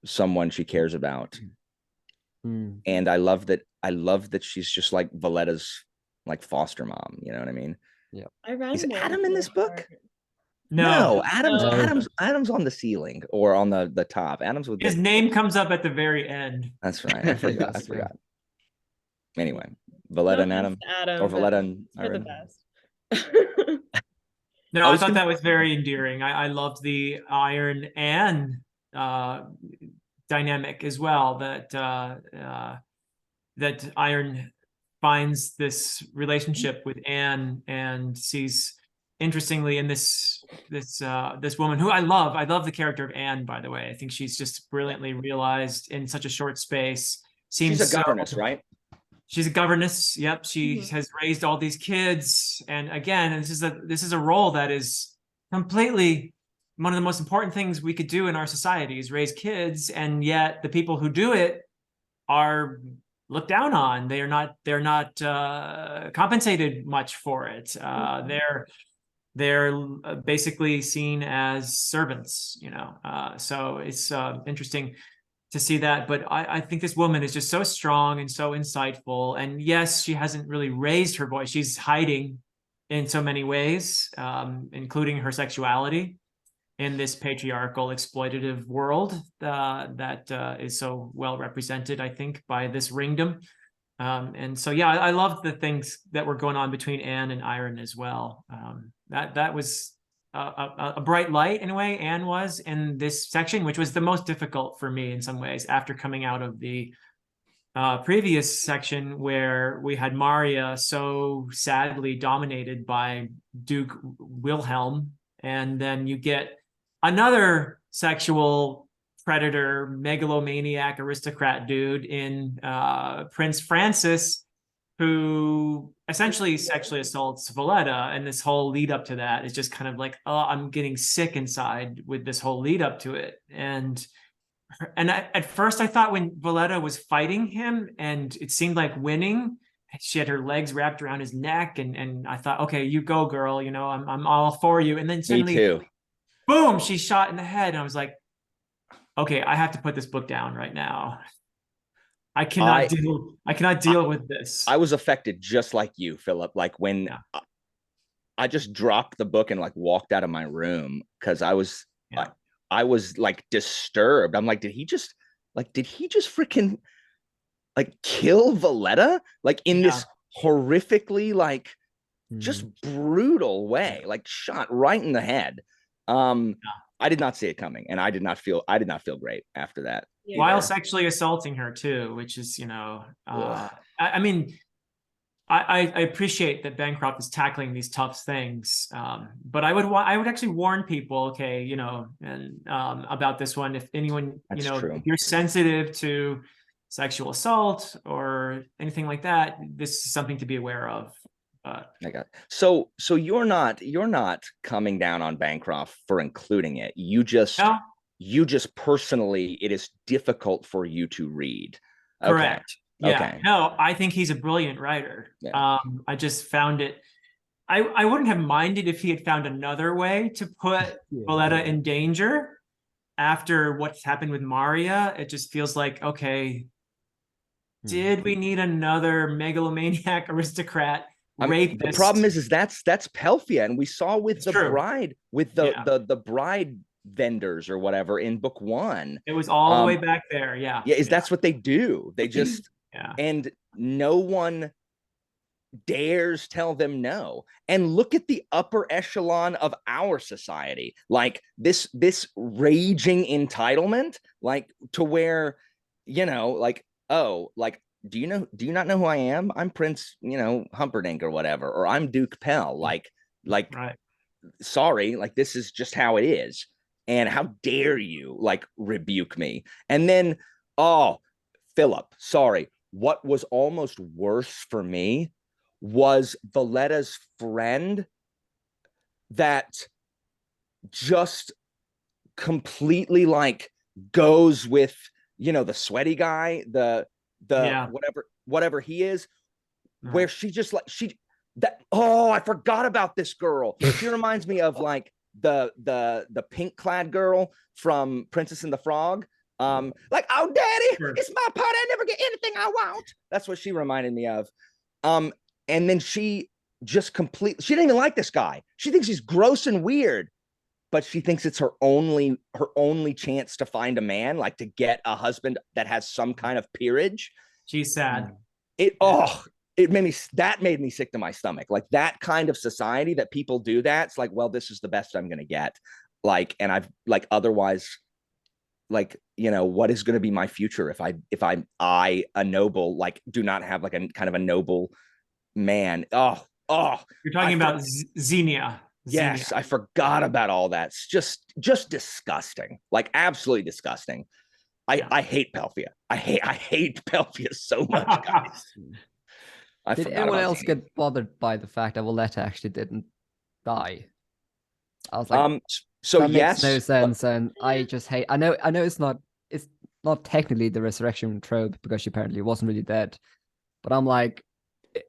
[SPEAKER 2] someone she cares about. And I love that she's just like Valletta's like foster mom. You know what I mean?
[SPEAKER 5] Yeah.
[SPEAKER 2] Is Adam in this book? No,
[SPEAKER 4] No,
[SPEAKER 2] Adam's on the ceiling or on the top. Adam's with
[SPEAKER 4] his
[SPEAKER 2] the.
[SPEAKER 4] name comes up at the very end.
[SPEAKER 2] That's right. I forgot. I
[SPEAKER 5] That's true.
[SPEAKER 2] forgot. Anyway, Valletta and Adam, or Valletta and
[SPEAKER 1] You're the
[SPEAKER 2] Iron.
[SPEAKER 1] best.
[SPEAKER 4] No,
[SPEAKER 2] I
[SPEAKER 4] I
[SPEAKER 2] was
[SPEAKER 4] thought
[SPEAKER 2] con-
[SPEAKER 4] that was very endearing. I loved the Iron and dynamic as well. That Iron finds this relationship with Anne and sees interestingly in this woman who I love. I love the character of Anne, by the way. I think she's just brilliantly realized in such a short space.
[SPEAKER 2] She's
[SPEAKER 4] Seems
[SPEAKER 2] a
[SPEAKER 4] so
[SPEAKER 2] governess, right?
[SPEAKER 4] She's a governess. Yep, she
[SPEAKER 1] Mhm.
[SPEAKER 4] has raised all these kids, and again, this is a role that is completely one of the most important things we could do in our society is raise kids, and yet the people who do it are looked down on. They're not compensated much for it. They're basically seen as servants, you know. So it's interesting to see that. But I think this woman is just so strong and so insightful. And yes, she hasn't really raised her voice. She's hiding in so many ways, including her sexuality in this patriarchal, exploitative world that is so well represented, I think, by this ringdom. And so, yeah, I love the things that were going on between Anne and Iron as well. That was a bright light in a way. Anne was in this section, which was the most difficult for me in some ways after coming out of the previous section where we had Maria so sadly dominated by Duke Wilhelm, and then you get another sexual predator, megalomaniac, aristocrat dude in Prince Francis, who essentially sexually assaults Valletta. And this whole lead up to that is just kind of like, oh, I'm getting sick inside with this whole lead up to it. And at first I thought when Valletta was fighting him and it seemed like winning, she had her legs wrapped around his neck, and I thought, okay, you go, girl, you know, I'm all for you. And then
[SPEAKER 2] Me
[SPEAKER 4] suddenly,
[SPEAKER 2] too.
[SPEAKER 4] boom, she's shot in the head. And I was like, okay, I have to put this book down right now. I cannot deal with this.
[SPEAKER 2] I was affected just like you, Philip. Like when I just dropped the book and like walked out of my room because I was like disturbed. I'm like, did he just freaking like kill Valletta like in this horrifically like just brutal way, like shot right in the head. I did not see it coming, and I did not feel great after that.
[SPEAKER 1] Yeah.
[SPEAKER 4] While sexually assaulting her too, which is, you know, I mean, I appreciate that Bancroft is tackling these tough things, but I would actually warn people, okay, you know, and about this one. If anyone,
[SPEAKER 2] That's
[SPEAKER 4] you know,
[SPEAKER 2] true.
[SPEAKER 4] if you're sensitive to sexual assault or anything like that, this is something to be aware of.
[SPEAKER 2] I got it. So you're not coming down on Bancroft for including it. You just personally, it is difficult for you to read.
[SPEAKER 4] Correct.
[SPEAKER 2] Okay.
[SPEAKER 4] Yeah.
[SPEAKER 2] Okay.
[SPEAKER 4] No, I think he's a brilliant writer.
[SPEAKER 2] Yeah.
[SPEAKER 4] I just found it. I wouldn't have minded if he had found another way to put Valletta in danger after what's happened with Maria. It just feels like, okay, did we need another megalomaniac aristocrat rapist?
[SPEAKER 2] The problem is that's Pelfia, and we saw with
[SPEAKER 4] It's
[SPEAKER 2] the
[SPEAKER 4] true.
[SPEAKER 2] bride, with the bride vendors or whatever in book 1.
[SPEAKER 4] It was all the way back there. Yeah.
[SPEAKER 2] Yeah, that's what they do. They just and no one dares tell them no. And look at the upper echelon of our society, like this raging entitlement, like to where, you know, like, oh, like, do you not know who I am? I'm Prince, you know, Humperdinck or whatever, or I'm Duke Pell. Like
[SPEAKER 4] right.
[SPEAKER 2] Sorry, like this is just how it is. And how dare you like rebuke me? And then, oh, Philip, sorry. What was almost worse for me was Valletta's friend that just completely like goes with, you know, the sweaty guy, the whatever he is, where she just like I forgot about this girl. She reminds me of like the pink clad girl from Princess and the Frog. Like, oh daddy, it's my part, I never get anything I want. That's what she reminded me of. And then she just she didn't even like this guy. She thinks he's gross and weird. but she thinks it's her only chance to find a man, like to get a husband that has some kind of peerage.
[SPEAKER 4] She's sad.
[SPEAKER 2] It made me sick to my stomach. Like that kind of society that people do that. It's like, well, this is the best I'm gonna get. Like, and I've like otherwise, like, you know, what is going to be my future if I'm a noble, like do not have like a kind of a noble man.
[SPEAKER 4] You're talking about Xenia.
[SPEAKER 2] Yes, I forgot about all that. It's just disgusting. Like absolutely disgusting. I hate Pelphia. I hate Pelphia so much, guys.
[SPEAKER 5] Did anyone else get bothered by the fact that Valletta actually didn't die? I was like,
[SPEAKER 2] so
[SPEAKER 5] that
[SPEAKER 2] yes,
[SPEAKER 5] makes no sense, and I just hate. I know it's not technically the resurrection trope because she apparently wasn't really dead, but I'm like,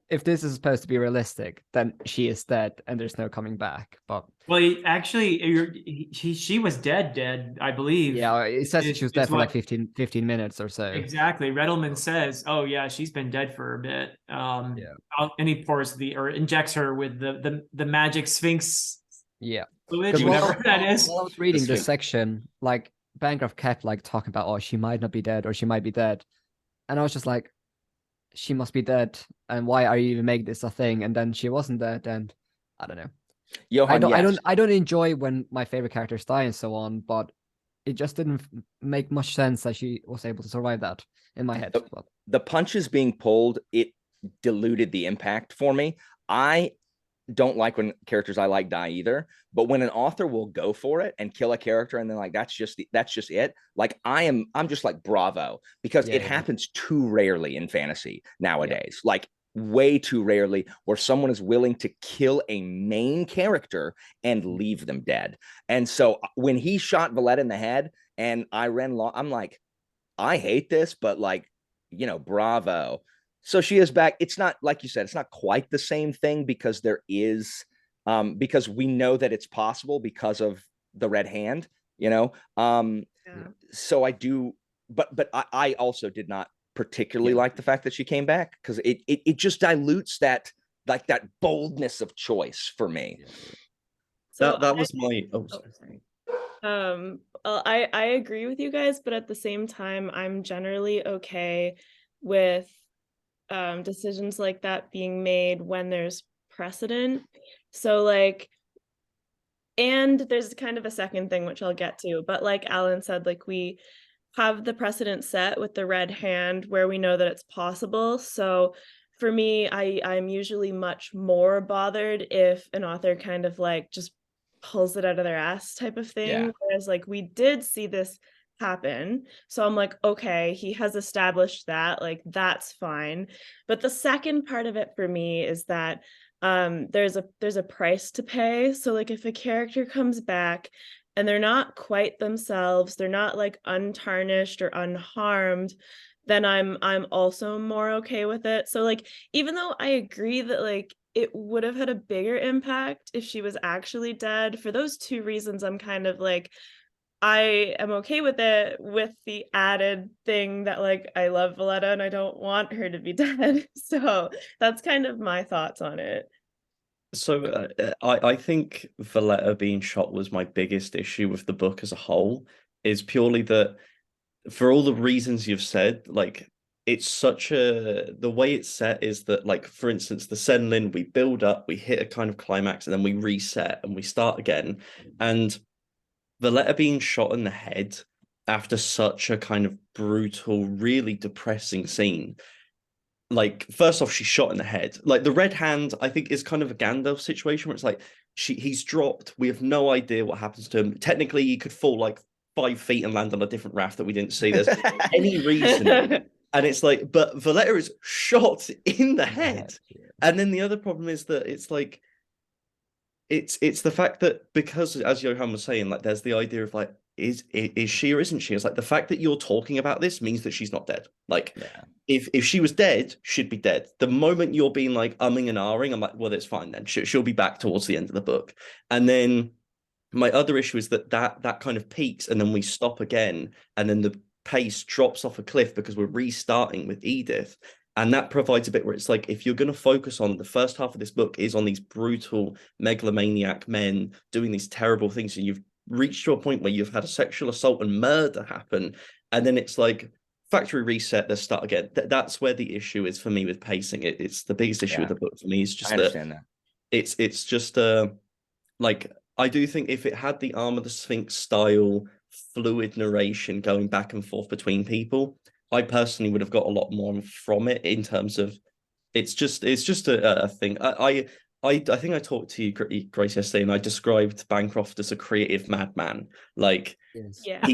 [SPEAKER 5] if this is supposed to be realistic, then she is dead and there's no coming back. But
[SPEAKER 4] well, actually, she was dead, I believe.
[SPEAKER 5] Yeah, it says she was dead for like 15 minutes or so.
[SPEAKER 4] Exactly. Redelman says, "Oh yeah, she's been dead for a bit." And he pours or injects her with the magic Sphinx.
[SPEAKER 5] Yeah.
[SPEAKER 4] Fluid, whatever that is.
[SPEAKER 5] While I was reading this section, like Bancroft kept like talking about, oh, she might not be dead or she might be dead, and I was just like, she must be dead, and why are you even making this a thing? And then she wasn't dead, and I don't know.
[SPEAKER 2] Johan,
[SPEAKER 5] I don't enjoy when my favorite characters die and so on, but it just didn't make much sense that she was able to survive that in my head.
[SPEAKER 2] The punches being pulled, it diluted the impact for me. I don't like when characters I like die either, but when an author will go for it and kill a character and then like that's just it, like I'm just like bravo, because it happens too rarely in fantasy nowadays. Like way too rarely, where someone is willing to kill a main character and leave them dead. And so when he shot Valletta in the head and I ran long, I'm like, I hate this, but like, you know, bravo. So she is back. It's not, like you said, it's not quite the same thing because there is, because we know that it's possible because of the red hand, you know? So I do, but I also did not particularly like the fact that she came back, because it just dilutes that, like that boldness of choice for me.
[SPEAKER 3] So that was my,
[SPEAKER 1] sorry. I agree with you guys, but at the same time, I'm generally okay with decisions like that being made when there's precedent. So like, and there's kind of a second thing which I'll get to, but like Alan said, like we have the precedent set with the red hand where we know that it's possible. So for me, I'm usually much more bothered if an author kind of like just pulls it out of their ass type of thing. Whereas like we did see this happen, so I'm like, okay, he has established that, like that's fine. But the second part of it for me is that there's a price to pay. So like if a character comes back and they're not quite themselves, they're not like untarnished or unharmed, then I'm also more okay with it. So like, even though I agree that like it would have had a bigger impact if she was actually dead, for those two reasons, I'm kind of like, I am okay with it, with the added thing that like I love Valletta and I don't want her to be dead. So that's kind of my thoughts on it.
[SPEAKER 3] So I think Valletta being shot was my biggest issue with the book as a whole, is purely that for all the reasons you've said, like it's such the way it's set is that, like, for instance, the Senlin, we build up, we hit a kind of climax, and then we reset and we start again. And Valletta being shot in the head after such a kind of brutal, really depressing scene. Like, first off, she's shot in the head. Like, the red hand, I think, is kind of a Gandalf situation where it's like he's dropped. We have no idea what happens to him. Technically, he could fall like 5 feet and land on a different raft that we didn't see. There's any reason. And it's like, but Valletta is shot in the head. And then the other problem is that it's like, it's the fact that, because, as Johan was saying, like there's the idea of like, is she or isn't she? It's like the fact that you're talking about this means that she's not dead. Like, if she was dead, she'd be dead. The moment you're being like umming and ahhing, I'm like, well, that's fine then. She'll be back towards the end of the book. And then my other issue is that kind of peaks and then we stop again, and then the pace drops off a cliff because we're restarting with Edith. And that provides a bit where it's like, if you're going to focus on the first half of this book is on these brutal megalomaniac men doing these terrible things, and you've reached to a point where you've had a sexual assault and murder happen, and then it's like factory reset, let's start again. That's where the issue is for me with pacing. It's the biggest issue with the book for me. Is just
[SPEAKER 2] I understand that.
[SPEAKER 3] It's just like, I do think if it had the Arm of the Sphinx style fluid narration going back and forth between people, I personally would have got a lot more from it in terms of it's just a thing. I think I talked to you, Grace, yesterday, and I described Bancroft as a creative madman. Like,
[SPEAKER 1] Yeah.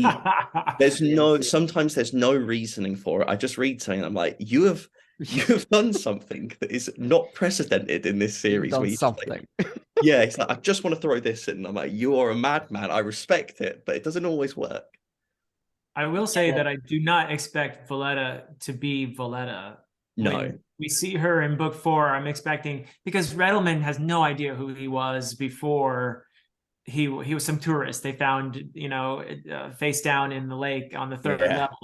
[SPEAKER 3] sometimes there's no reasoning for it. I just read something and I'm like, you have done something that is not precedented in this series.
[SPEAKER 5] You've done something.
[SPEAKER 3] Yeah, it's like, I just want to throw this in. I'm like, you are a madman. I respect it, but it doesn't always work.
[SPEAKER 4] I will say that I do not expect Valletta to be Valletta.
[SPEAKER 3] No.
[SPEAKER 4] When we see her in book 4, I'm expecting, because Redelman has no idea who he was before. He was some tourist they found, face down in the lake on the 3rd level,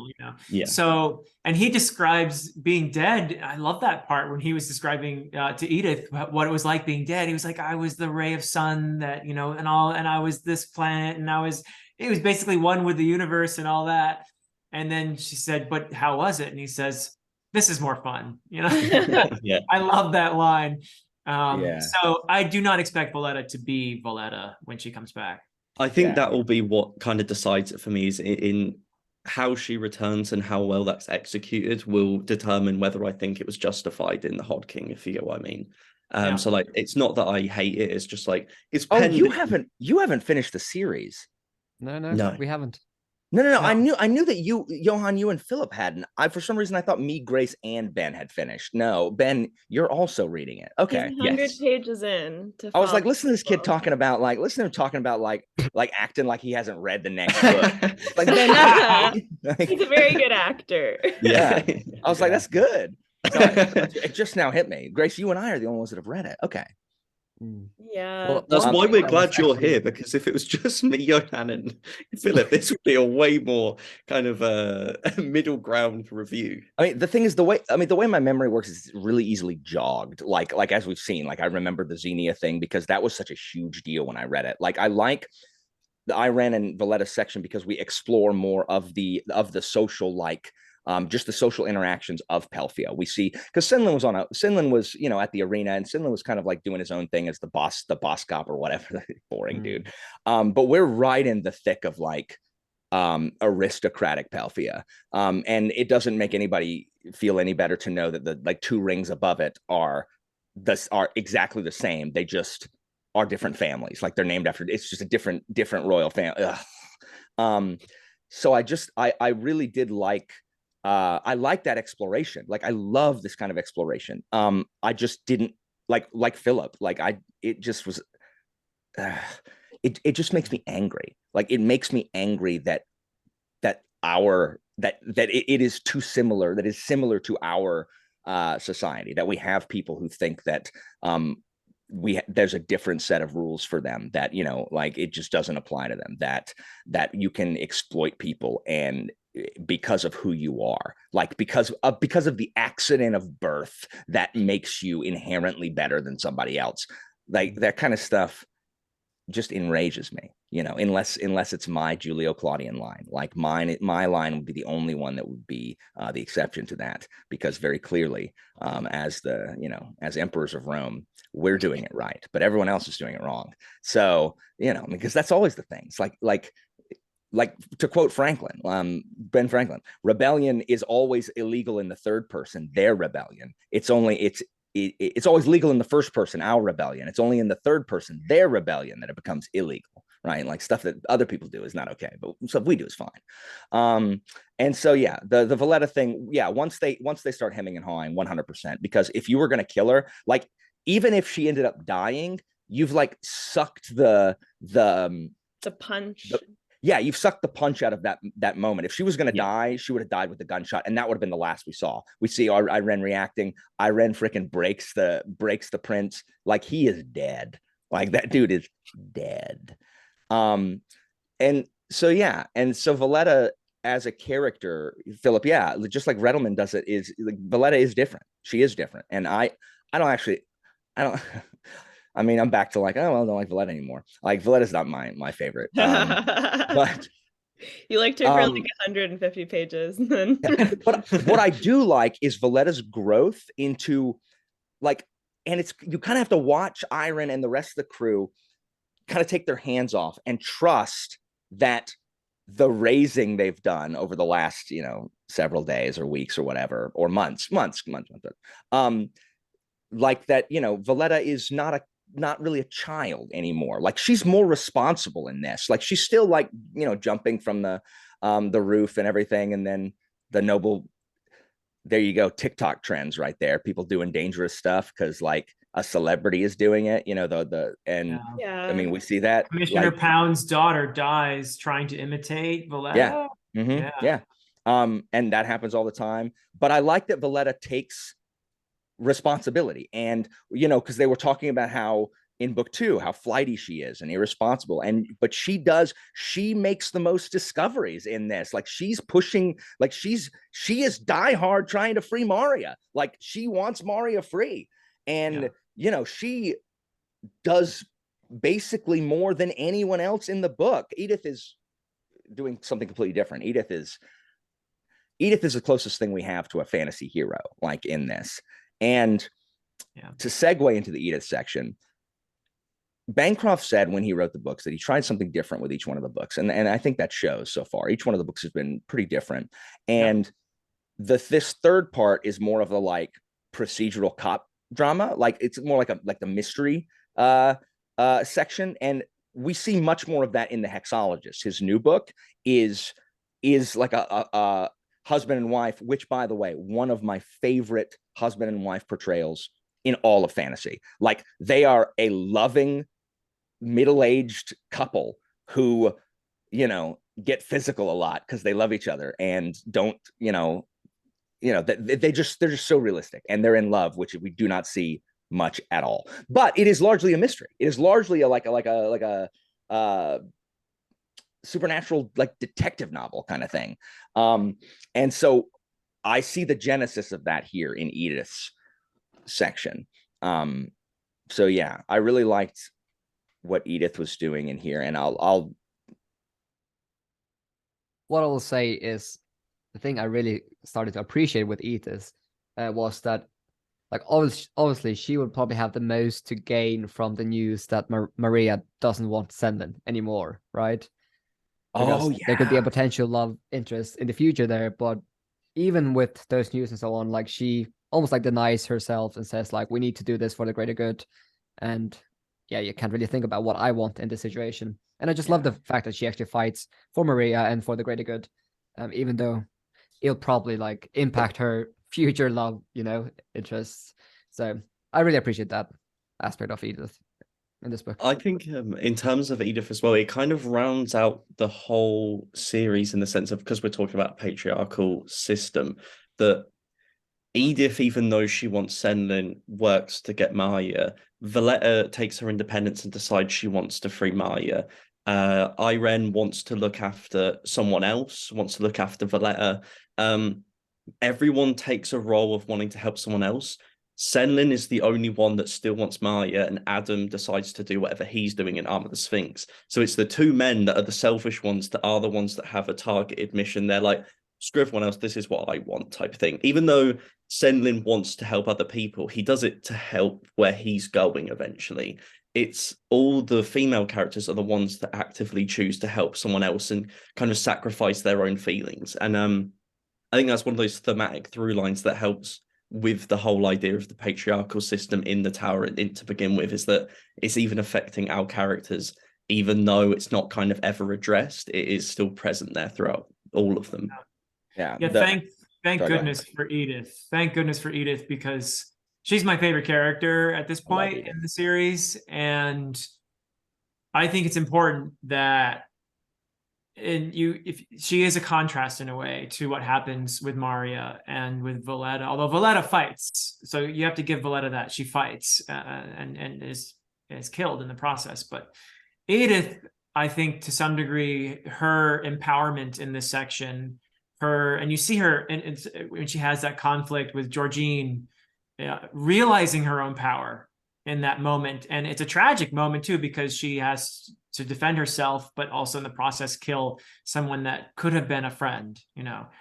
[SPEAKER 3] Yeah.
[SPEAKER 4] So, and he describes being dead. I love that part when he was describing to Edith what it was like being dead. He was like, I was the ray of sun that, and I was this planet, and it was basically one with the universe and all that. And then she said, but how was it? And he says, this is more fun.
[SPEAKER 3] Yeah.
[SPEAKER 4] I love that line. So I do not expect Valletta to be Valletta when she comes back.
[SPEAKER 3] I think that will be what kind of decides it for me, is in how she returns and how well that's executed will determine whether I think it was justified in the Hod King, if you get what I mean. So like, it's not that I hate it, it's just like, it's
[SPEAKER 2] you haven't finished the series.
[SPEAKER 5] No, we haven't.
[SPEAKER 2] No. I knew that you, Johan, you and Philip hadn't. For some reason I thought me, Grace, and Ben had finished. No, Ben, you're also reading it. Okay.
[SPEAKER 1] He's 100 pages in.
[SPEAKER 2] I was like, listen to this kid talking about like acting like he hasn't read the next book. Like, Ben,
[SPEAKER 1] he's a very good actor.
[SPEAKER 2] Yeah. I was like, that's good. So it just now hit me. Grace, you and I are the only ones that have read it. Okay.
[SPEAKER 1] Yeah.
[SPEAKER 3] Well, that's why we're glad you're here, because if it was just me, Johan, and Philip, this would be a way more kind of a middle ground review.
[SPEAKER 2] I mean, the thing is, the way my memory works is really easily jogged. Like as we've seen, like I remember the Xenia thing because that was such a huge deal when I read it. Like I like the Iran and Valletta section because we explore more of the social, like just the social interactions of Pelfia. We see, because Sinlin was at the arena, and Sinlin was kind of like doing his own thing as the boss cop or whatever. Boring dude. But we're right in the thick of like aristocratic Pelfia. And it doesn't make anybody feel any better to know that the like 2 rings above it are exactly the same. They just are different families. Like they're named after, it's just a different royal family. So I really did like, I like that exploration. Like I love this kind of exploration. I just didn't like Philip. Like it just was. It just makes me angry. Like it makes me angry that it is too similar. That is similar to our society. That we have people who think that there's a different set of rules for them. That like it just doesn't apply to them. That you can exploit people and because of who you are, like because of the accident of birth that makes you inherently better than somebody else. Like that kind of stuff just enrages me, unless it's my Julio Claudian line. Like my line would be the only one that would be the exception to that, because very clearly as emperors of Rome, we're doing it right, but everyone else is doing it wrong. So because that's always the thing. It's like to quote Franklin, Ben Franklin, rebellion is always illegal in the third person, their rebellion. It's always legal in the first person, our rebellion. It's only in the third person, their rebellion, that it becomes illegal, right? Like stuff that other people do is not okay, but stuff we do is fine. And so, yeah, the Valletta thing, yeah, once they start hemming and hawing, 100%, because if you were going to kill her, like, even if she ended up dying, you've like sucked the
[SPEAKER 1] punch.
[SPEAKER 2] Yeah, you've sucked the punch out of that moment. If she was going to die, she would have died with the gunshot, and that would have been the last we saw. We see Iren reacting. Iren freaking breaks the prince. Like, he is dead. Like, that dude is dead. And so Valletta as a character, Philip, yeah, just like Redelman does it, is like Valletta is different. She is different, and I don't I mean, I'm back to like, oh well, I don't like Valletta anymore. Like Valletta's not my favorite. But
[SPEAKER 1] You liked her for like 150 pages. Then
[SPEAKER 2] but what I do like is Valletta's growth into like, and it's you kind of have to watch Iron and the rest of the crew kind of take their hands off and trust that the raising they've done over the last, several days or weeks or whatever, or months, like that, Valletta is not really a child anymore. Like she's more responsible in this. Like she's still like, jumping from the roof and everything. And then the noble, there you go, TikTok trends right there. People doing dangerous stuff because like a celebrity is doing it,
[SPEAKER 1] yeah.
[SPEAKER 2] I mean, we see that.
[SPEAKER 4] Commissioner Pound's daughter dies trying to imitate Valletta.
[SPEAKER 2] Yeah. And that happens all the time. But I like that Valletta takes responsibility, and because they were talking about how in book 2 how flighty she is and irresponsible, but she makes the most discoveries in this. Like she's pushing, like she is diehard trying to free Maria. Like she wants Maria free, and she does basically more than anyone else in the book. Edith is doing something completely different. Edith is the closest thing we have to a fantasy hero, like in this. And to segue into the Edith section, Bancroft said when he wrote the books that he tried something different with each one of the books. And I think that shows so far. Each one of the books has been pretty different. And this third part is more of a like procedural cop drama. Like it's more like the mystery section. And we see much more of that in The Hexologist. His new book is like a husband and wife, which, by the way, one of my favorite husband and wife portrayals in all of fantasy. Like they are a loving middle-aged couple who, get physical a lot because they love each other and don't, they're just so realistic and they're in love, which we do not see much at all. But it is largely a mystery. It is largely like a supernatural, like detective novel kind of thing. And so I see the genesis of that here in Edith's section. So yeah, I really liked what Edith was doing in here, and I'll
[SPEAKER 5] what I'll say is the thing I really started to appreciate with Edith was that, like, obviously she would probably have the most to gain from the news that Maria doesn't want Senlin anymore, right? Because there could be a potential love interest in the future there, but even with those news and so on, like she almost like denies herself and says like, we need to do this for the greater good. And you can't really think about what I want in this situation. And I just love the fact that she actually fights for Maria and for the greater good, even though it'll probably like impact her future love, interests. So I really appreciate that aspect of Edith in this book.
[SPEAKER 3] I think in terms of Edith as well, it kind of rounds out the whole series in the sense of, because we're talking about a patriarchal system, that Edith, even though she wants Senlin, works to get Maya. Valletta takes her independence and decides she wants to free Maya. Irene wants to look after someone else, wants to look after Valletta. Everyone takes a role of wanting to help someone else. Senlin is the only one that still wants Maya, and Adam decides to do whatever he's doing in Arm of the Sphinx. So it's the two men that are the selfish ones that are the ones that have a targeted mission. They're like, screw everyone else, this is what I want type of thing. Even though Senlin wants to help other people, he does it to help where he's going eventually. It's all the female characters are the ones that actively choose to help someone else and kind of sacrifice their own feelings. And I think that's one of those thematic through lines that helps with the whole idea of the patriarchal system in the Tower and to begin with, is that it's even affecting our characters, even though it's not kind of ever addressed, it is still present there throughout all of them.
[SPEAKER 4] Thank goodness for Edith. Thank goodness for Edith, because she's my favorite character at this point in the series. And I think it's important that if she is a contrast in a way to what happens with Maria and with Valletta, although Valletta fights, so you have to give Valletta that she fights and is killed in the process. But Edith, I think to some degree, her empowerment in this section, and you see her when she has that conflict with Georgine, realizing her own power in that moment. And it's a tragic moment too, because she has to defend herself, but also in the process kill someone that could have been a friend,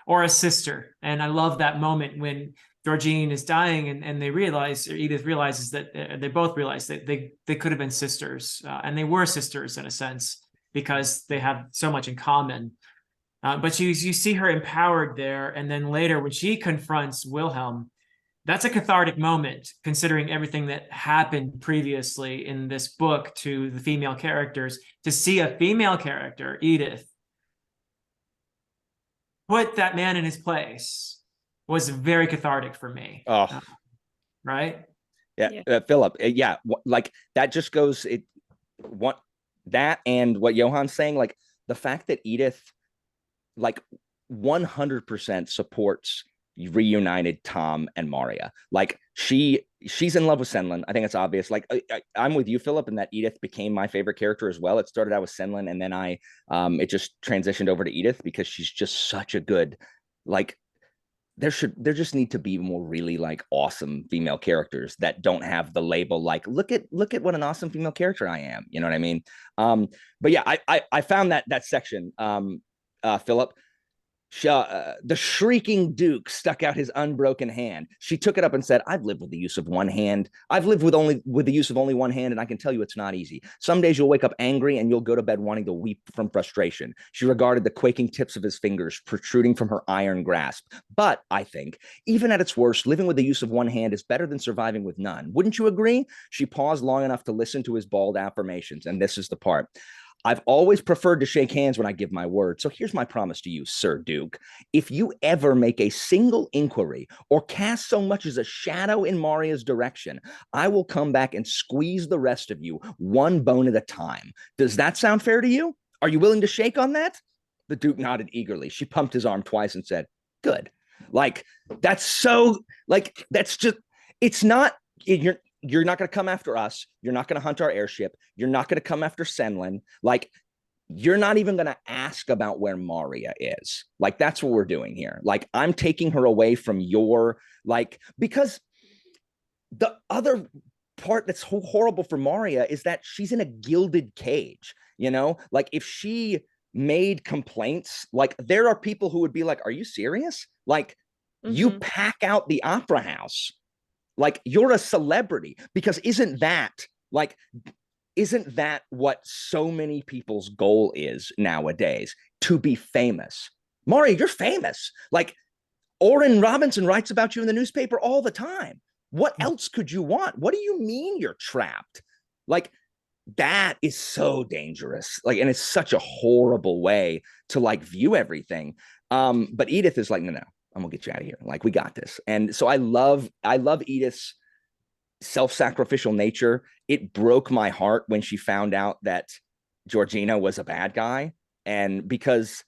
[SPEAKER 4] or a sister. And I love that moment when Georgine is dying and they realize, or Edith realizes that they both realize that they could have been sisters, and they were sisters in a sense because they have so much in common. But you see her empowered there, and then later when she confronts Wilhelm, that's a cathartic moment considering everything that happened previously in this book to the female characters. To see a female character, Edith, put that man in his place was very cathartic for me.
[SPEAKER 2] Oh,
[SPEAKER 4] right?
[SPEAKER 2] Yeah. Philip. Yeah, like that just goes that and what Johan's saying, like the fact that Edith like 100% supports reunited Tom and Maria. Like she's in love with Senlin. I think it's obvious. Like I'm with you, Philip, in that Edith became my favorite character as well. It started out with Senlin, and then it just transitioned over to Edith because she's just such a good, like, there just need to be more really like awesome female characters that don't have the label like look at what an awesome female character I am. You know what I mean? But yeah, I found that section, Philip. The shrieking Duke stuck out his unbroken hand. She took it up and said, I've lived with the use of one hand. I've lived with the use of only one hand, and I can tell you it's not easy. Some days you'll wake up angry and you'll go to bed wanting to weep from frustration. She regarded the quaking tips of his fingers protruding from her iron grasp. But I think, even at its worst, living with the use of one hand is better than surviving with none. Wouldn't you agree? She paused long enough to listen to his bald affirmations, and this is the part. I've always preferred to shake hands when I give my word. So here's my promise to you, Sir Duke. If you ever make a single inquiry or cast so much as a shadow in Maria's direction, I will come back and squeeze the rest of you one bone at a time. Does that sound fair to you? Are you willing to shake on that? The Duke nodded eagerly. She pumped his arm twice and said, good. Like, that's so, like, that's just, it's not, you're not going to come after us. You're not going to hunt our airship. You're not going to come after Senlin. Like, you're not even going to ask about where Maria is. Like, that's what we're doing here. Like, I'm taking her away from your, like, because the other part that's horrible for Maria is that she's in a gilded cage, like if she made complaints, like there are people who would be like, are you serious? Like, you pack out the opera house. Like, you're a celebrity, because isn't that what so many people's goal is nowadays? To be famous. Maria, you're famous. Like, Orrin Robinson writes about you in the newspaper all the time. What else could you want? What do you mean you're trapped? Like, that is so dangerous. Like, and it's such a horrible way to like view everything. But Edith is like, no, I'm gonna get you out of here. Like, we got this. And so I love Edith's self-sacrificial nature. It broke my heart when she found out that Georgina was a bad guy. And because,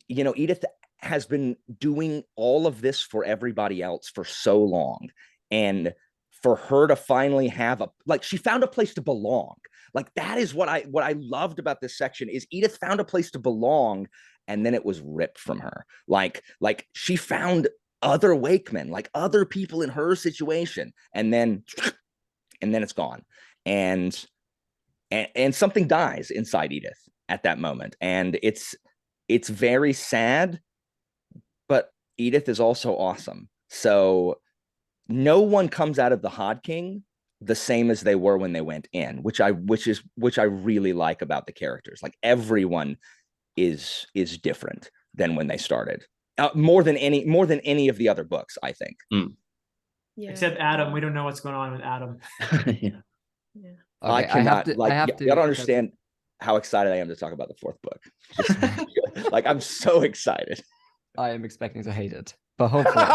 [SPEAKER 2] Edith has been doing all of this for everybody else for so long. And for her to finally have she found a place to belong. Like, that is what I loved about this section is Edith found a place to belong. And then it was ripped from her. Like she found other Wakemen, like other people in her situation. And then it's gone. And something dies inside Edith at that moment. And it's very sad, but Edith is also awesome. So no one comes out of the Hod King the same as they were when they went in, which I really like about the characters. Like, everyone is different than when they started, more than any of the other books, I think.
[SPEAKER 1] Yeah.
[SPEAKER 4] Except Adam. We don't know what's going on with Adam.
[SPEAKER 3] Yeah.
[SPEAKER 1] Yeah.
[SPEAKER 2] Okay, I cannot, you don't understand how excited I am to talk about the fourth book. Like, I'm so excited.
[SPEAKER 5] I am expecting to hate it, but hopefully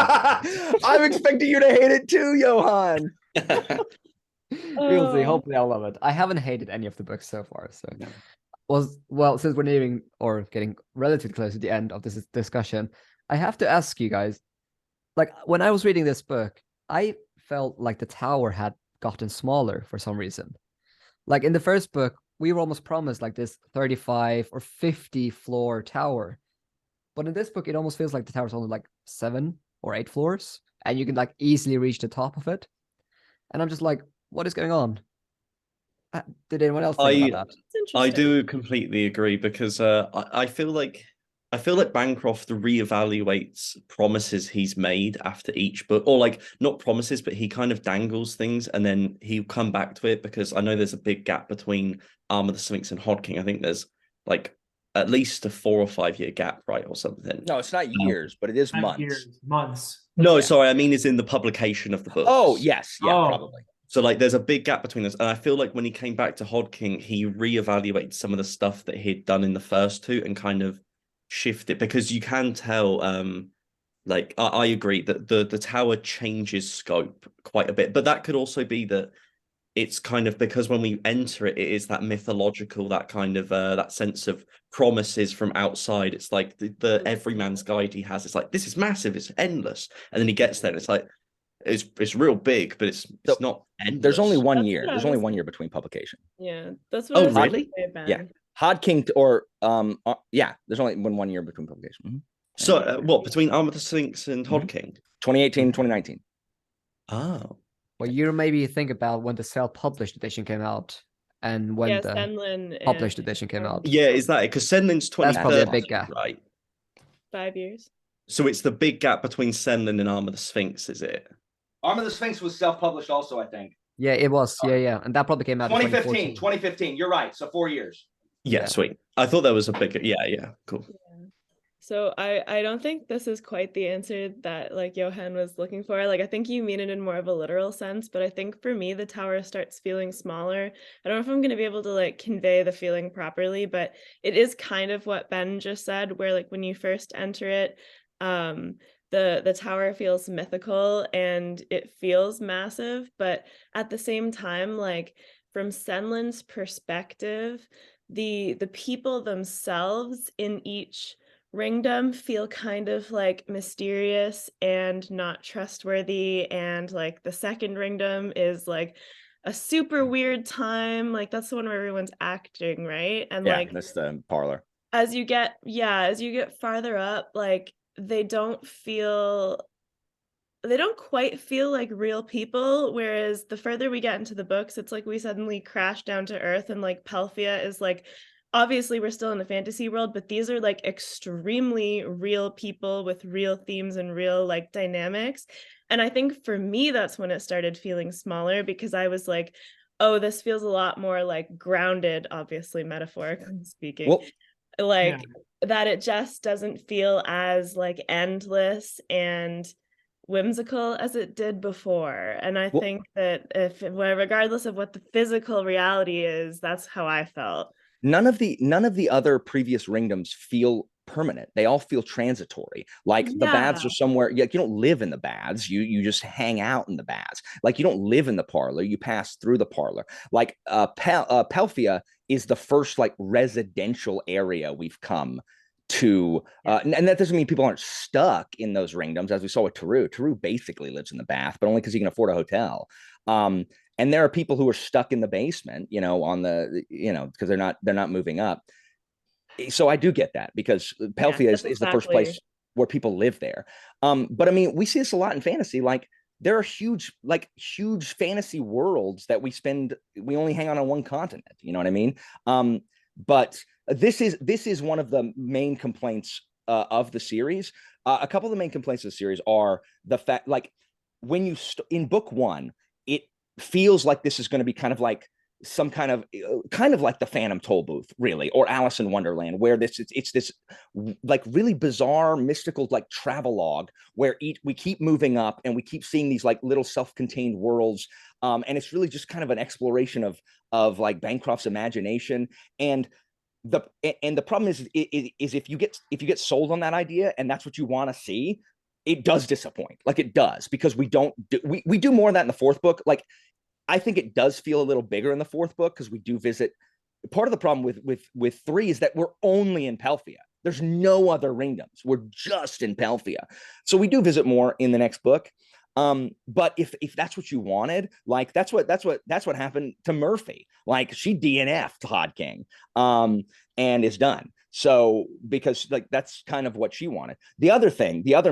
[SPEAKER 2] I'm expecting you to hate it too, Johan.
[SPEAKER 5] We'll see. Hopefully I'll love it. I haven't hated any of the books so far, so well, since we're nearing or getting relatively close to the end of this discussion, I have to ask you guys, like, when I was reading this book, I felt like the tower had gotten smaller for some reason. Like, in the first book, we were almost promised like this 35 or 50 floor tower. But in this book, it almost feels like the tower's only like 7 or 8 floors, and you can like easily reach the top of it. And I'm just like, What is going on? Did anyone else think about that?
[SPEAKER 1] It's
[SPEAKER 3] I
[SPEAKER 1] interesting.
[SPEAKER 3] do completely agree because I feel like Bancroft reevaluates promises he's made after each book, or like not promises, but he kind of dangles things and then he'll come back to it, because I know there's a big gap between Arm of the Sphinx and Hod King. I think there's like at least a 4 or 5 year gap, right, or something.
[SPEAKER 2] No, it's not years, but it is
[SPEAKER 4] 5
[SPEAKER 2] months.
[SPEAKER 4] years, months.
[SPEAKER 3] No,
[SPEAKER 2] Yeah.
[SPEAKER 3] sorry, I mean it's in the publication of the books.
[SPEAKER 2] Oh, yes. Yeah,
[SPEAKER 4] Oh.
[SPEAKER 2] probably.
[SPEAKER 3] So like there's a big gap between us. And I feel like when he came back to Hod King, he reevaluated some of the stuff that he'd done in the first two and kind of shifted, because you can tell like I agree that the tower changes scope quite a bit. But that could also be that it's kind of because when we enter it, it is that mythological, that kind of that sense of promises from outside. It's like the everyman's guide he has. It's like, this is massive, it's endless. And then he gets there and it's like, it's real big, but it's not endless.
[SPEAKER 2] There's only one
[SPEAKER 1] That's
[SPEAKER 2] year.
[SPEAKER 1] what I
[SPEAKER 2] There's only
[SPEAKER 1] was
[SPEAKER 2] 1 year between publication.
[SPEAKER 1] Yeah, that's what
[SPEAKER 3] Oh,
[SPEAKER 1] I was gonna
[SPEAKER 3] really?
[SPEAKER 1] say, Ben.
[SPEAKER 2] Yeah. Hod King yeah, there's only been 1 year between publication. Mhm.
[SPEAKER 3] So what, between Arm of the Sphinx and Hod King?
[SPEAKER 2] 2018, 2019.
[SPEAKER 3] Oh.
[SPEAKER 5] Well, you maybe think about when the self-published edition came out and when
[SPEAKER 1] Yeah,
[SPEAKER 5] the
[SPEAKER 1] Senlin
[SPEAKER 5] published
[SPEAKER 1] and
[SPEAKER 5] edition came out.
[SPEAKER 3] Yeah, is that it? Because Senlin's
[SPEAKER 5] That's probably a
[SPEAKER 3] 2030,
[SPEAKER 5] big gap.
[SPEAKER 3] right?
[SPEAKER 1] 5 years.
[SPEAKER 3] So it's the big gap between Senlin and Arm of the Sphinx, is it?
[SPEAKER 2] Arm of the Sphinx was self-published also, I think.
[SPEAKER 5] Yeah, it was. Yeah. And that probably came out in 2014.
[SPEAKER 2] 2015. You're right. So 4 years.
[SPEAKER 3] Yeah,
[SPEAKER 5] Yeah.
[SPEAKER 3] sweet. I thought there was a bigger. Yeah, cool.
[SPEAKER 1] So I don't think this is quite the answer that like Johan was looking for. Like I think you mean it in more of a literal sense, but I think for me the tower starts feeling smaller. I don't know if I'm going to be able to like convey the feeling properly, but it is kind of what Ben just said, where like when you first enter it, the tower feels mythical and it feels massive, but at the same time, like from Senlin's perspective, the people themselves in each ringdom feel kind of like mysterious and not trustworthy, and like the second ringdom is like a super weird time, like that's the one where everyone's acting, right? And
[SPEAKER 2] Yeah,
[SPEAKER 1] like
[SPEAKER 2] that's the parlor.
[SPEAKER 1] as you get farther up, like they don't quite feel like real people, whereas the further we get into the books, it's like we suddenly crash down to earth, and like Pelphia is like, obviously we're still in a fantasy world, but these are like extremely real people with real themes and real like dynamics. And I think for me that's when it started feeling smaller, because I was like, oh, this feels a lot more like grounded, obviously metaphorically speaking.
[SPEAKER 2] Well,
[SPEAKER 1] like that it just doesn't feel as like endless and whimsical as it did before. And I think that regardless of what the physical reality is, that's how I felt.
[SPEAKER 2] none of the other previous ringdoms feel permanent. They all feel transitory. Like the baths are somewhere. Yeah, you don't live in the baths. You just hang out in the baths. Like you don't live in the parlor. You pass through the parlor. Like Pelphia is the first like residential area we've come to, and that doesn't mean people aren't stuck in those ringdoms, as we saw with Taru. Taru basically lives in the bath, but only because he can afford a hotel. And there are people who are stuck in the basement, on the, because they're not moving up. So I do get that, because Pelphia is the first place where people live there. But I mean, we see this a lot in fantasy. Like there are huge fantasy worlds that we only hang on one continent. You know what I mean? But this is one of the main complaints of the series. A couple of the main complaints of the series are the fact, like when you in book one, it feels like this is going to be kind of like some kind of like the Phantom Toll Booth, really, or Alice in Wonderland, where it's this like really bizarre mystical like travelogue where we keep moving up and we keep seeing these like little self-contained worlds, and it's really just kind of an exploration of like Bancroft's imagination. And the problem is if you get sold on that idea and that's what you want to see, it does disappoint. Like it does, because we do more of that in the fourth book. Like I think it does feel a little bigger in the fourth book, because we do visit. Part of the problem with 3 is that we're only in Pelphia. There's no other ringdoms. We're just in Pelphia. So we do visit more in the next book. But if that's what you wanted, like that's what happened to Murphy. Like she DNF'd Hod King, and is done. So because like that's kind of what she wanted. The other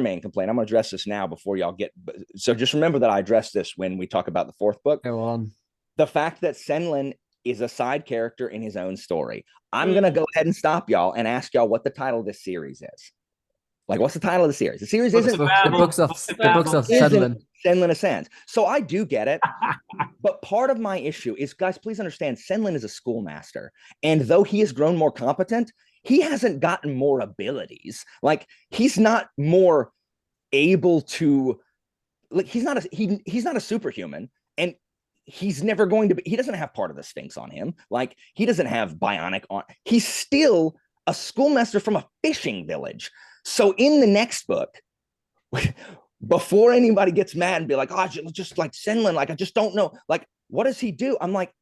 [SPEAKER 2] main complaint, I'm gonna address this now before y'all get. So just remember that I addressed this when we talk about the fourth book.
[SPEAKER 5] Go on.
[SPEAKER 2] the fact that Senlin is a side character in his own story. I'm going to go ahead and stop y'all and ask y'all what the title of this series is. Like, what's the title of the series? The series isn't
[SPEAKER 5] The books of Senlin.
[SPEAKER 2] Senlin Ascends. So I do get it. But part of my issue is, guys, please understand, Senlin is a schoolmaster. And though he has grown more competent, he hasn't gotten more abilities. Like, he's not more able to, like, he's not a superhuman. And he's never going to be, he doesn't have part of the Sphinx on him. Like, he doesn't have bionic on. He's still a schoolmaster from a fishing village. So in the next book, before anybody gets mad and be like, oh, just like Senlin, like, I just don't know. Like, what does he do? I'm like,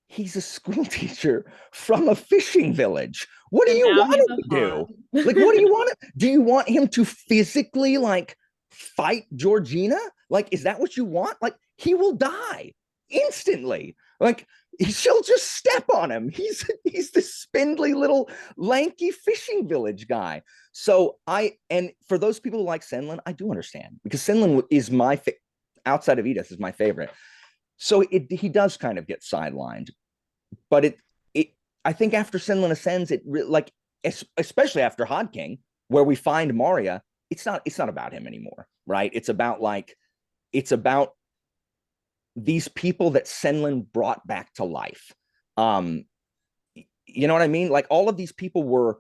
[SPEAKER 2] he's a school teacher from a fishing village. What do you want him to do? Like, what do you want? Do you want him to physically, like, fight Georgina? Like, is that what you want? Like, he will die instantly. Like, she'll just step on him. He's this spindly little lanky fishing village guy. So and for those people who like Senlin, I do understand, because Senlin is outside of Edith is my favorite. So he does kind of get sidelined, but I think after Senlin Ascends, like, especially after Hod King, where we find Maria, it's not about him anymore, right? It's about these people that Senlin brought back to life. You know what I mean? Like, all of these people were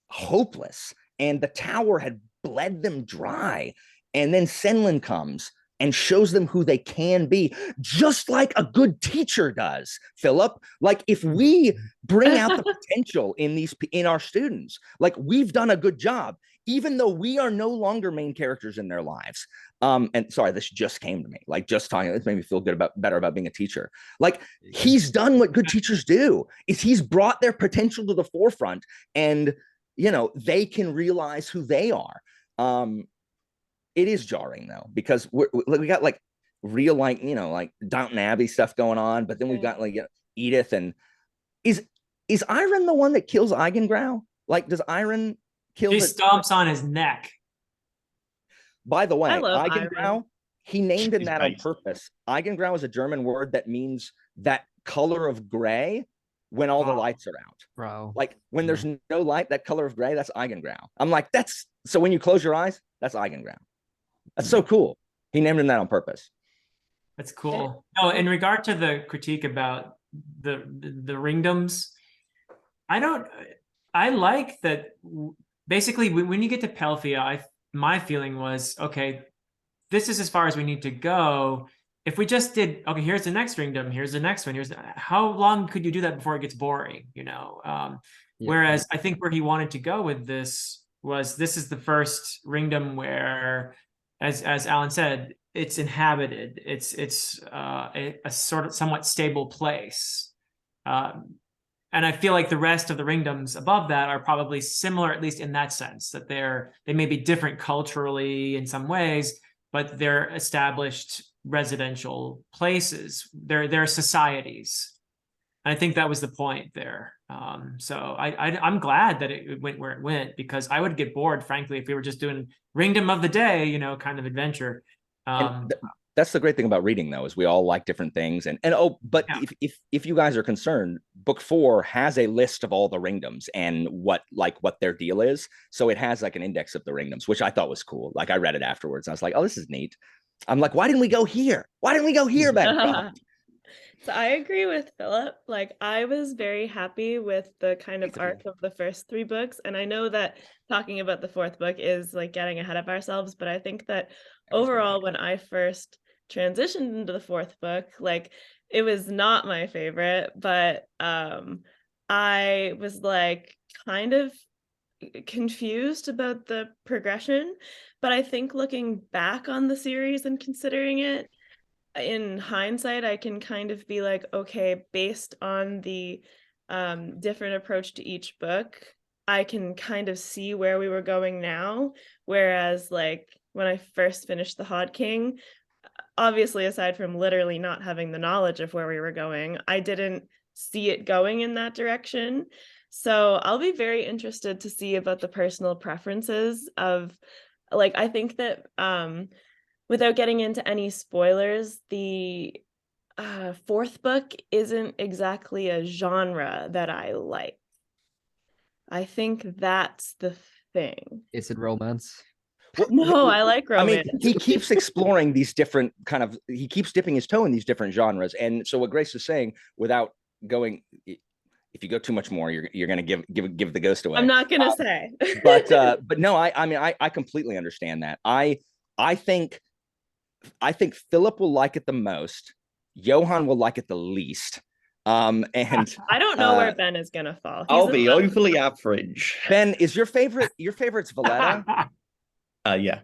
[SPEAKER 2] hopeless, and the tower had bled them dry. And then Senlin comes and shows them who they can be, just like a good teacher does, Philip. Like, if we bring out the potential in our students, like, we've done a good job, even though we are no longer main characters in their lives. And sorry, this just came to me, like, just talking, it made me feel better about being a teacher. Like, he's done what good teachers do, is he's brought their potential to the forefront, and, you know, they can realize who they are. It is jarring though, because we got like real, like, you know, like Downton Abbey stuff going on, but then we've got like Edith, and is Iron the one that kills Eigengrau? Like, does Iron kill?
[SPEAKER 4] She stomps on his neck.
[SPEAKER 2] By the way,
[SPEAKER 1] I love
[SPEAKER 2] Eigengrau,
[SPEAKER 1] Iron.
[SPEAKER 2] he named him that on purpose. Eigengrau is a German word that means that color of gray when all the lights are out.
[SPEAKER 5] Bro.
[SPEAKER 2] Like, when there's no light, that color of gray, that's Eigengrau. I'm like, so when you close your eyes, that's Eigengrau. That's so cool. He named him that on purpose.
[SPEAKER 4] That's cool. No, in regard to the critique about the ringdoms, I like that. Basically, when you get to Pelthea, my feeling was, okay, this is as far as we need to go. If we just did, okay, here's the next ringdom, here's the next one, how long could you do that before it gets boring, you know? Whereas I think where he wanted to go with this is the first ringdom where, as Alan said, it's inhabited. It's a sort of somewhat stable place. And I feel like the rest of the ringdoms above that are probably similar, at least in that sense, that they may be different culturally in some ways, but they're established residential places. They're societies. And I think that was the point there. So I'm glad that it went where it went, because I would get bored, frankly, if we were just doing Ringdom of the Day, you know, kind of adventure.
[SPEAKER 2] That's the great thing about reading, though, is we all like different things. But if you guys are concerned, book 4 has a list of all the ringdoms and what their deal is. So it has like an index of the ringdoms, which I thought was cool. Like, I read it afterwards. I was like, oh, this is neat. I'm like, why didn't we go here? Why didn't we go here, Bancroft?
[SPEAKER 1] So I agree with Philip. Like, I was very happy with the kind of arc of the first 3 books. And I know that talking about the 4th book is like getting ahead of ourselves, but I think that overall, when I first transitioned into the 4th book, like, it was not my favorite, but I was like kind of confused about the progression. But I think looking back on the series and considering it, in hindsight, I can kind of be like, okay, based on the different approach to each book, I can kind of see where we were going now. Whereas, like, when I first finished the Hod King, obviously, aside from literally not having the knowledge of where we were going, I didn't see it going in that direction. So I'll be very interested to see about the personal preferences of, like, I think that without getting into any spoilers, the fourth book isn't exactly a genre that I like. I think that's the thing.
[SPEAKER 5] Is it romance?
[SPEAKER 2] Well,
[SPEAKER 1] No, I like
[SPEAKER 2] I mean,
[SPEAKER 1] romance.
[SPEAKER 2] he keeps exploring these different he keeps dipping his toe in these different genres. And so what Grace is saying, without going, if you go too much more, you're going to give the ghost away.
[SPEAKER 1] I'm not going to say.
[SPEAKER 2] But no, I mean, I completely understand that. I think Philip will like it the most. Johan will like it the least. And
[SPEAKER 1] I don't know where Ben is going to fall.
[SPEAKER 3] I'll be overly average.
[SPEAKER 2] Ben, is your favorite's Valletta?
[SPEAKER 3] Yeah.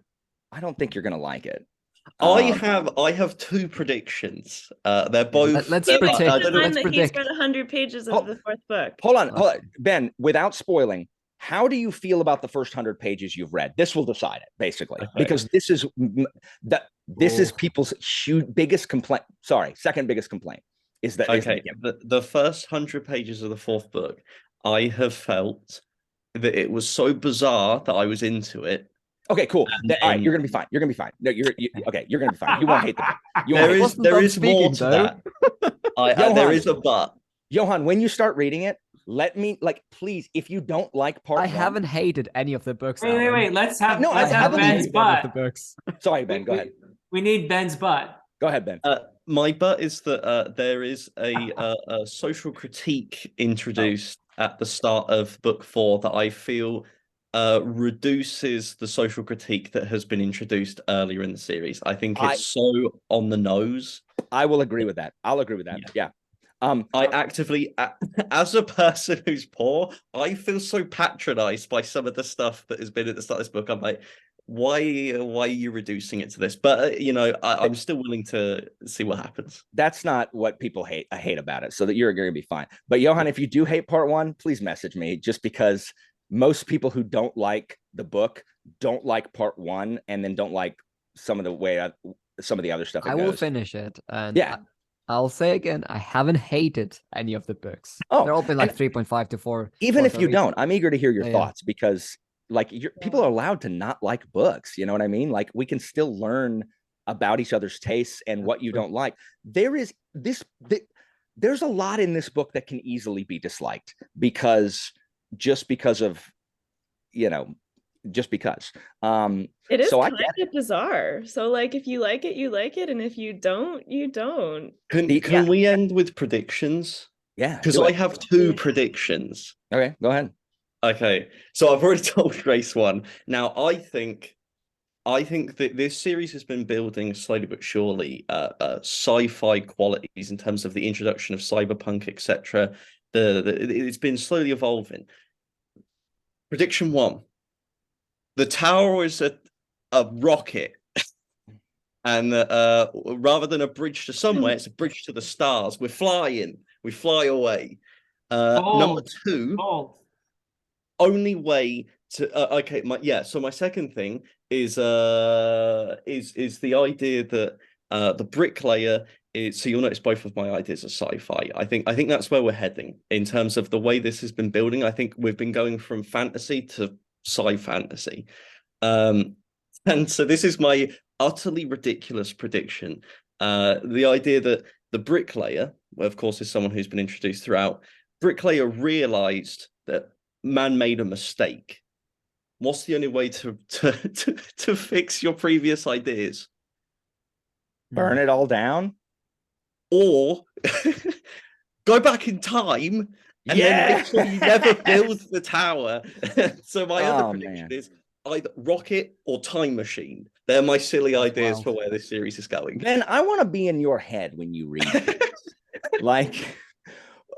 [SPEAKER 2] I don't think you're gonna like it.
[SPEAKER 3] I have two predictions. They're both.
[SPEAKER 5] Let's
[SPEAKER 1] He's
[SPEAKER 5] predict.
[SPEAKER 1] that
[SPEAKER 5] Let's
[SPEAKER 1] he's
[SPEAKER 5] predict.
[SPEAKER 1] read 100 pages of the fourth book.
[SPEAKER 2] Hold on, Ben. Without spoiling, how do you feel about the first 100 pages you've read? This will decide it, basically, because this is people's biggest complaint. Sorry, second biggest complaint is that.
[SPEAKER 3] Okay, the first 100 pages of the fourth book, I have felt that it was so bizarre that I was into it.
[SPEAKER 2] Okay, cool. All right, you're gonna be fine. You're gonna be fine. No, okay. You're gonna be fine. You won't hate the book.
[SPEAKER 3] There is more to that. There is a but.
[SPEAKER 2] Johan, when you start reading it, let me please. If you don't like part,
[SPEAKER 5] I haven't hated any of the books.
[SPEAKER 4] Wait. Let's have
[SPEAKER 5] Ben's butt. The books.
[SPEAKER 2] Sorry, Ben. Go ahead.
[SPEAKER 4] We need Ben's butt.
[SPEAKER 2] Go ahead, Ben.
[SPEAKER 3] My but is that there is a social critique introduced at the start of book 4 that I feel reduces the social critique that has been introduced earlier in the series. I think it's so on the nose.
[SPEAKER 2] I will agree with that. I'll agree with that. Yeah.
[SPEAKER 3] I actively, as a person who's poor, I feel so patronized by some of the stuff that has been at the start of this book. I'm like, why are you reducing it to this? But I'm still willing to see what happens.
[SPEAKER 2] That's not what people hate about it, so that you're going to be fine. But Johan, if you do hate part 1, please message me, just because most people who don't like the book don't like part 1, and then don't like some of the other stuff.
[SPEAKER 5] I will finish it, and
[SPEAKER 2] yeah.
[SPEAKER 5] I'll say again, I haven't hated any of the books.
[SPEAKER 2] Oh,
[SPEAKER 5] they're all been like 3.5 to 4.
[SPEAKER 2] Even if you don't, I'm eager to hear your thoughts, because people are allowed to not like books. You know what I mean? Like, we can still learn about each other's tastes and what you don't like. There's a lot in this book that can easily be disliked just because.
[SPEAKER 1] It is kind of bizarre. So if you like it, you like it, and if you don't, you don't.
[SPEAKER 3] Can we end with predictions?
[SPEAKER 2] Yeah,
[SPEAKER 3] because I have 2 predictions.
[SPEAKER 2] Okay, go ahead.
[SPEAKER 3] Okay, so I've already told Grace one. Now I think that this series has been building slowly but surely sci-fi qualities in terms of the introduction of cyberpunk, etc. It's been slowly evolving. Prediction 1: the tower is a rocket, and rather than a bridge to somewhere, it's a bridge to the stars. We're flying. We fly away. Number 2. Only way to So my second thing is the idea that the bricklayer is. So you'll notice both of my ideas are sci-fi. I think that's where we're heading in terms of the way this has been building. I think we've been going from fantasy to sci-fantasy, and so this is my utterly ridiculous prediction. The idea that the bricklayer, of course, is someone who's been introduced throughout. Bricklayer realized that man made a mistake. What's the only way to fix your previous ideas?
[SPEAKER 2] Burn it all down,
[SPEAKER 3] or go back in time and then make sure you never build the tower. So my other prediction is either rocket or time machine. They're my silly ideas for where this series is going.
[SPEAKER 2] Ben, I want to be in your head when you read this.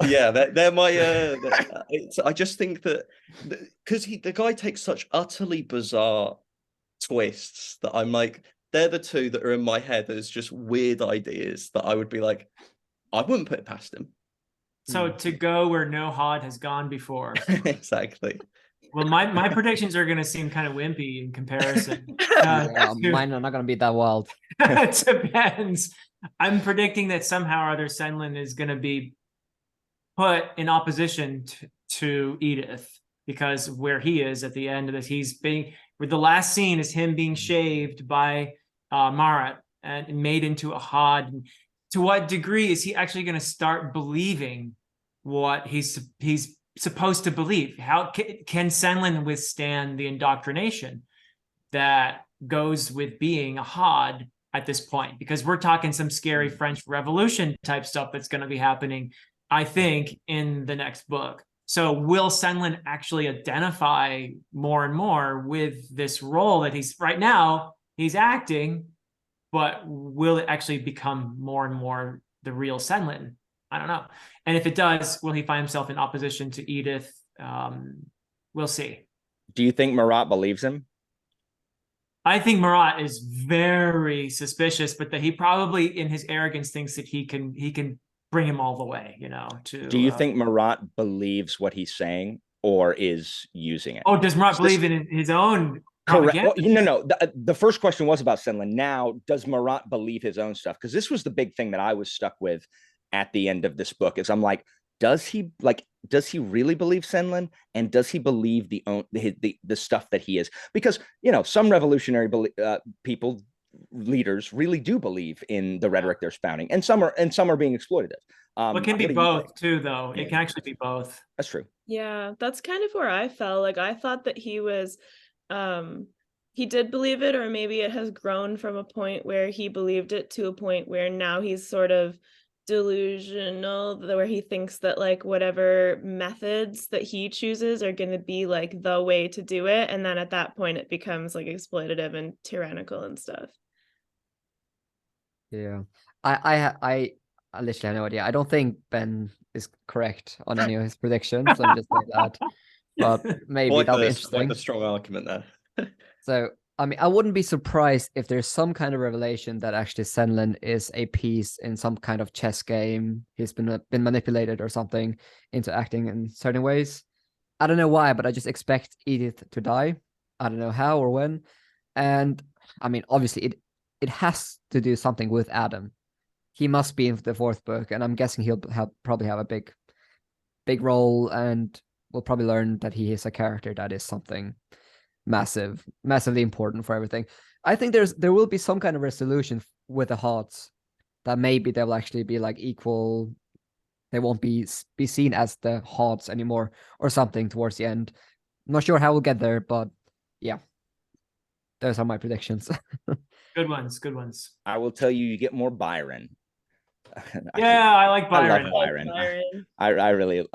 [SPEAKER 3] Yeah, they're my. I just think that because the guy takes such utterly bizarre twists that I'm like, they're the 2 that are in my head. There's just weird ideas that I would be like, I wouldn't put it past him.
[SPEAKER 4] So to go where no Hod has gone before.
[SPEAKER 3] Exactly.
[SPEAKER 4] Well, my predictions are going to seem kind of wimpy in comparison.
[SPEAKER 5] Mine are not going to be that wild.
[SPEAKER 4] It depends. I'm predicting that somehow or other Senlin is going to be put in opposition to Edith, because where he is at the end of this, where the last scene is him being shaved by Marat and made into a Hod. to what degree is he actually going to start believing what he's supposed to believe? How can Senlin withstand the indoctrination that goes with being a Hod at this point? Because we're talking some scary French Revolution type stuff that's going to be happening, I think, in the next book. So will Senlin actually identify more and more with this role that he's right now he's acting, but will it actually become more and more the real Senlin? I don't know. And if it does, will he find himself in opposition to Edith? We'll see.
[SPEAKER 2] Do you think Marat believes him?
[SPEAKER 4] I think Marat is very suspicious, but that he probably, in his arrogance, thinks that he can bring him all the way.
[SPEAKER 2] Do you think Marat believes what he's saying or is using it?
[SPEAKER 4] Oh, does Marat believe in his own?
[SPEAKER 2] Correct. Well, no. The first question was about Senlin. Now, does Marat believe his own stuff? Because this was the big thing that I was stuck with at the end of this book. Is I'm like, does he really believe Senlin, and does he believe the stuff that he is? Because some revolutionary people, leaders, really do believe in the rhetoric they're spouting, and some are being exploitative.
[SPEAKER 4] It can be both too, though. Yeah. It can actually be both.
[SPEAKER 2] That's true.
[SPEAKER 1] Yeah, that's kind of where I fell. Like, I thought that he was he did believe it, or maybe it has grown from a point where he believed it to a point where now he's sort of delusional, where he thinks that like whatever methods that he chooses are going to be like the way to do it, and then at that point it becomes like exploitative and tyrannical and stuff.
[SPEAKER 5] Yeah, I literally have no idea. I don't think Ben is correct on any of his predictions. I'm just like that. But maybe that'll be interesting.
[SPEAKER 3] Like the strong argument there.
[SPEAKER 5] So, I mean, I wouldn't be surprised if there's some kind of revelation that actually Senlin is a piece in some kind of chess game. He's been manipulated or something into acting in certain ways. I don't know why, but I just expect Edith to die. I don't know how or when. And I mean, obviously, it has to do something with Adam. He must be in the fourth book, and I'm guessing he'll probably have a big role, and we'll probably learn that he is a character that is something massively important for everything. I think there will be some kind of resolution with the Hods that maybe they'll actually be like equal. They won't be seen as the Hods anymore or something towards the end. I'm not sure how we'll get there, but yeah, those are my predictions.
[SPEAKER 4] Good ones.
[SPEAKER 2] I will tell you get more Byron.
[SPEAKER 4] I like Byron.
[SPEAKER 2] I love Byron. I really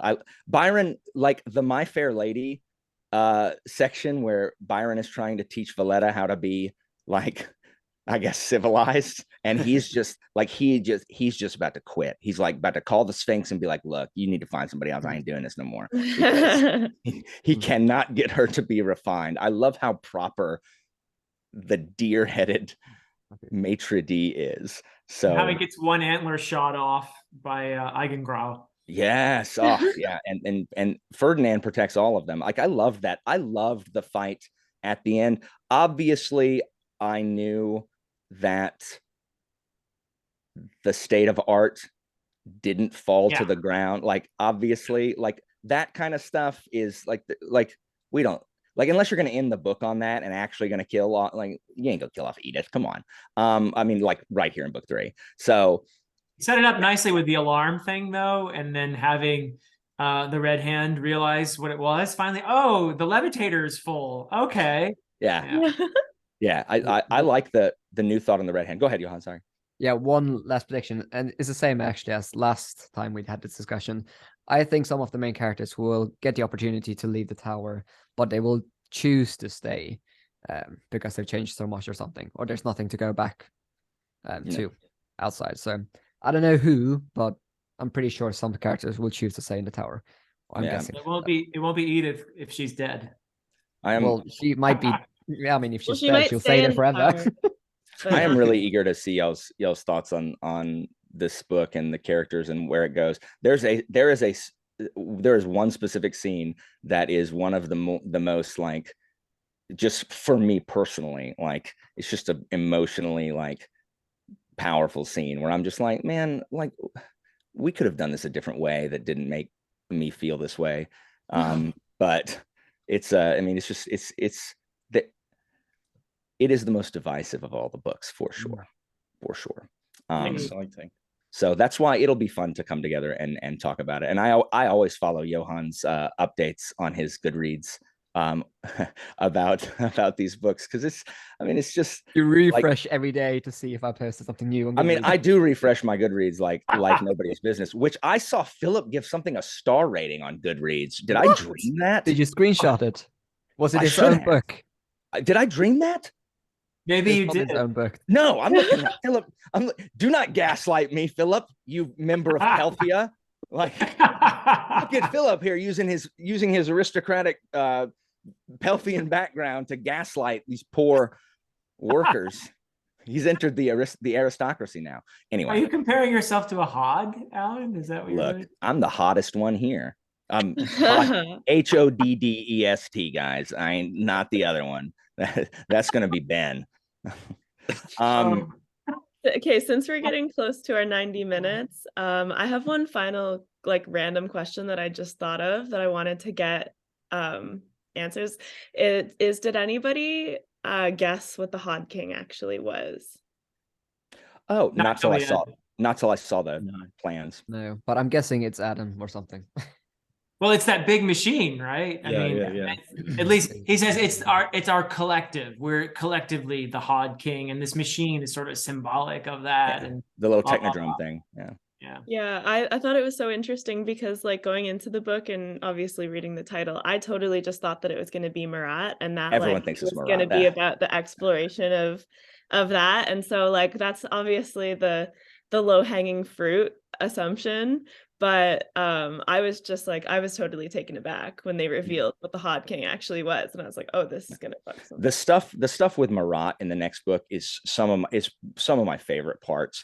[SPEAKER 2] Byron, like the My Fair Lady section where Byron is trying to teach Valletta how to be like, I guess, civilized, and he's just like he's just about to quit. He's like about to call the Sphinx and be like, look, you need to find somebody else. I ain't doing this no more. He cannot get her to be refined. I love how proper the deer-headed maitre d' is. So
[SPEAKER 5] how
[SPEAKER 4] he gets one antler shot off by Eigengrau.
[SPEAKER 2] Yes. Oh, yeah. And Ferdinand protects all of them. Like, I love that. I loved the fight at the end. Obviously, I knew that the state of art didn't fall to the ground. Like, obviously, like that kind of stuff is like we don't like, unless you're going to end the book on that and actually going to kill off, like, you ain't gonna kill off Edith. Come on. I mean, like right here in book 3. So
[SPEAKER 4] set it up nicely with the alarm thing, though, and then having the Red Hand realize what it was. Finally, oh, the levitator is full. Okay.
[SPEAKER 2] Yeah. I like the new thought on the Red Hand. Go ahead, Johan. Sorry.
[SPEAKER 5] Yeah, one last prediction, and it's the same actually as last time we had this discussion. I think some of the main characters will get the opportunity to leave the tower, but they will choose to stay because they've changed so much or something, or there's nothing to go back to outside. So I don't know who, but I'm pretty sure some characters will choose to stay in the tower. I'm guessing
[SPEAKER 4] it won't be Edith if she's dead.
[SPEAKER 5] Well, she might be. Yeah, I mean, if she's dead, she'll stay there forever.
[SPEAKER 2] I am really eager to see y'all's thoughts on this book and the characters and where it goes. There is one specific scene that is one of the most, like, just for me personally, like, it's just a emotionally, like, powerful scene where I'm just like, man, like, we could have done this a different way that didn't make me feel this way. But it's I mean, it's that it is the most divisive of all the books, for sure.
[SPEAKER 3] Exciting.
[SPEAKER 2] So that's why it'll be fun to come together and talk about it. And I always follow Johan's updates on his Goodreads about these books, because it's just
[SPEAKER 5] You
[SPEAKER 2] like,
[SPEAKER 5] refresh every day to see if I posted something new on Goodreads.
[SPEAKER 2] I do refresh my Goodreads like nobody's business, which I saw Philip give something a star rating on Goodreads. Did I dream that?
[SPEAKER 5] Did you screenshot it? Was it
[SPEAKER 2] I
[SPEAKER 5] his
[SPEAKER 2] should
[SPEAKER 5] own
[SPEAKER 2] have.
[SPEAKER 5] book?
[SPEAKER 2] Did I dream that?
[SPEAKER 4] Maybe
[SPEAKER 5] It's
[SPEAKER 4] you
[SPEAKER 5] not
[SPEAKER 4] did.
[SPEAKER 5] his own book.
[SPEAKER 2] No, I'm looking at Philip. Do not gaslight me, Philip, you member of Pelthia. Like, look at Philip here using his aristocratic Pelthian background to gaslight these poor workers. He's entered the aristocracy now. Anyway,
[SPEAKER 4] Are you comparing yourself to a hog, Alan? Is that what you're
[SPEAKER 2] look,
[SPEAKER 4] doing?
[SPEAKER 2] I'm the hottest one here. I'm hot, HODDEST, guys. I ain't not the other one. That's gonna be Ben.
[SPEAKER 1] Okay, since we're getting close to our 90 minutes, I have one final like random question that I just thought of that I wanted to get answers. It is, did anybody guess what the Hod King actually was?
[SPEAKER 2] Oh, not till I saw the
[SPEAKER 3] No.
[SPEAKER 2] plans.
[SPEAKER 5] No, but I'm guessing it's Adam or something.
[SPEAKER 4] Well, it's that big machine, right? I mean,
[SPEAKER 3] yeah.
[SPEAKER 4] at least he says it's our collective. We're collectively the Hod King, and this machine is sort of symbolic of that.
[SPEAKER 2] Yeah,
[SPEAKER 4] And
[SPEAKER 2] the little
[SPEAKER 4] blah, blah,
[SPEAKER 2] technodrome
[SPEAKER 4] blah.
[SPEAKER 2] thing. Yeah.
[SPEAKER 4] Yeah.
[SPEAKER 1] Yeah, I thought it was so interesting because like going into the book and obviously reading the title, I totally just thought that it was going to be Marat, and that
[SPEAKER 2] Everyone
[SPEAKER 1] like
[SPEAKER 2] thinks
[SPEAKER 1] it
[SPEAKER 2] it's
[SPEAKER 1] was going to
[SPEAKER 2] Marat.
[SPEAKER 1] be about the exploration of that. And so like that's obviously the low-hanging fruit assumption. But I was just like, I was totally taken aback when they revealed what the Hod King actually was. And I was like, oh, this is gonna fuck something.
[SPEAKER 2] The stuff with Marat in the next book is some of my favorite parts.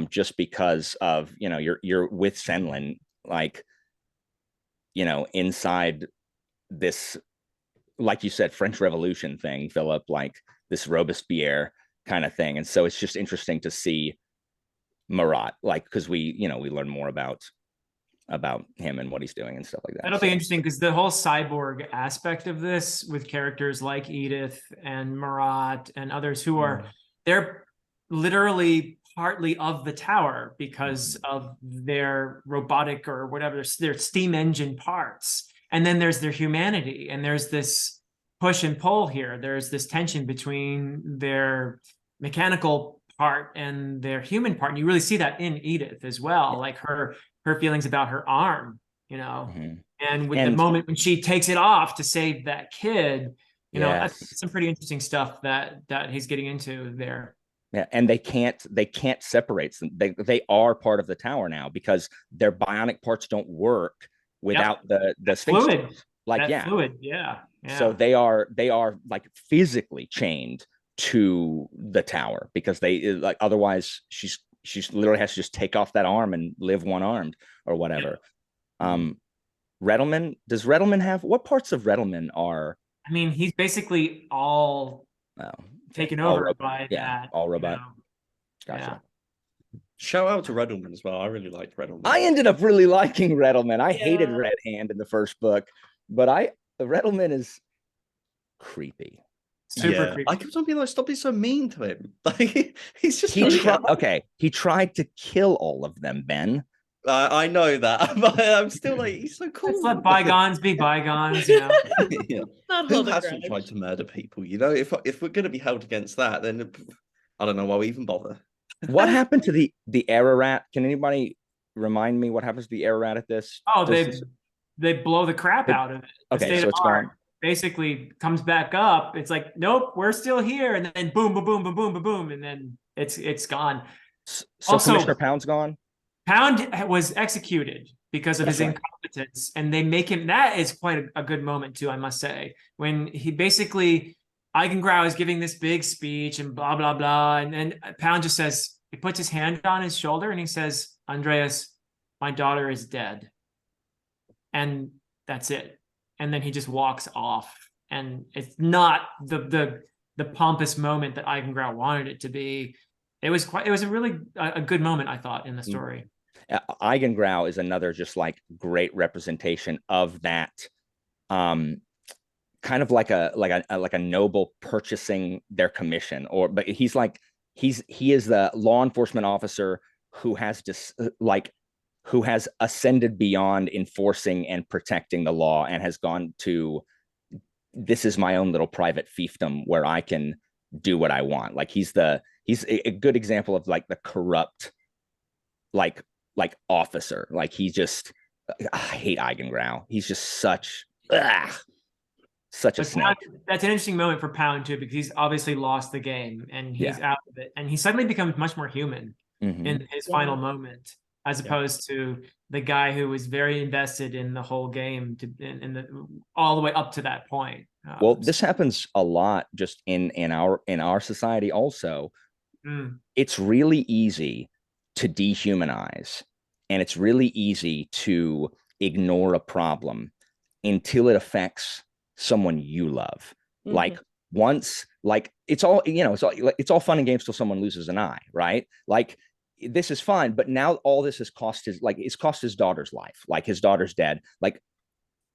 [SPEAKER 2] Just because of, you're with Senlin, like, inside this, like you said, French Revolution thing, Philip, like this Robespierre kind of thing. And so it's just interesting to see Marat, like, because we learn more about him and what he's doing and stuff like that.
[SPEAKER 4] That'll be interesting because the whole cyborg aspect of this, with characters like Edith and Marat and others who are, they're literally partly of the tower because of their robotic or whatever, their steam engine parts. And then there's their humanity, and there's this push and pull here. There's this tension between their mechanical part and their human part. And you really see that in Edith as well, like her feelings about her arm, and with the moment when she takes it off to save that kid, that's some pretty interesting stuff that he's getting into there.
[SPEAKER 2] Yeah, and they can't separate them. They are part of the tower now because their bionic parts don't work without the Sphinx
[SPEAKER 4] fluid.
[SPEAKER 2] Like,
[SPEAKER 4] that fluid, yeah.
[SPEAKER 2] So they are like physically chained to the tower because they like, otherwise she's literally has to just take off that arm and live one-armed or whatever. Redelman, does Redelman have, what parts of Redelman are?
[SPEAKER 4] I mean, he's basically all taken over by that.
[SPEAKER 2] All robot. Gotcha.
[SPEAKER 3] Shout out to Redelman as well. I really liked Redelman.
[SPEAKER 2] I ended up really liking Redelman. I hated Red Hand in the first book, but Redelman is creepy.
[SPEAKER 4] Super creepy.
[SPEAKER 3] I kept on being like, stop being so mean to him. Like, he's just
[SPEAKER 2] he tried to kill all of them, Ben.
[SPEAKER 3] I know that, but I'm still like, he's so cool.
[SPEAKER 4] Let's let bygones be bygones,
[SPEAKER 3] Who
[SPEAKER 1] Hold
[SPEAKER 3] hasn't tried to murder people? If we're going to be held against that, then I don't know why we even bother.
[SPEAKER 2] What happened to the Ararat? Can anybody remind me what happens to the Ararat at this?
[SPEAKER 4] Oh, they blow the crap out of it.
[SPEAKER 2] Okay, so it's gone.
[SPEAKER 4] Basically comes back up. It's like, nope, we're still here, and then boom, boom, boom, boom, boom, boom, boom, and then it's gone.
[SPEAKER 2] So
[SPEAKER 4] also,
[SPEAKER 2] Commissioner Pound's gone.
[SPEAKER 4] Pound was executed because of his incompetence, and they make him. That is quite a good moment too, I must say, when he basically Eigengrau is giving this big speech and blah blah blah, and then Pound just says, he puts his hand on his shoulder and he says, "Andreas, my daughter is dead," and that's it. And then he just walks off, and it's not the pompous moment that Eigengrau wanted it to be. It was a really a good moment, I thought, in the story.
[SPEAKER 2] Eigengrau is another just like great representation of that, kind of like a noble purchasing their commission, but he is the law enforcement officer who has just who has ascended beyond enforcing and protecting the law and has gone to, this is my own little private fiefdom where I can do what I want. Like he's a good example of like the corrupt like officer. Like he just, I hate Eigengrau. He's just such a snake.
[SPEAKER 4] That's an interesting moment for Pound too, because he's obviously lost the game and he's out of it, and he suddenly becomes much more human in his final moment, as opposed to the guy who was very invested in the whole game all the way up to that point.
[SPEAKER 2] Well, this happens a lot just in our society also. It's really easy to dehumanize, and it's really easy to ignore a problem until it affects someone you love. Like once, like it's all fun and games till someone loses an eye, right? Like this is fine, but now all this has cost it's cost his daughter's life. Like his daughter's dead. Like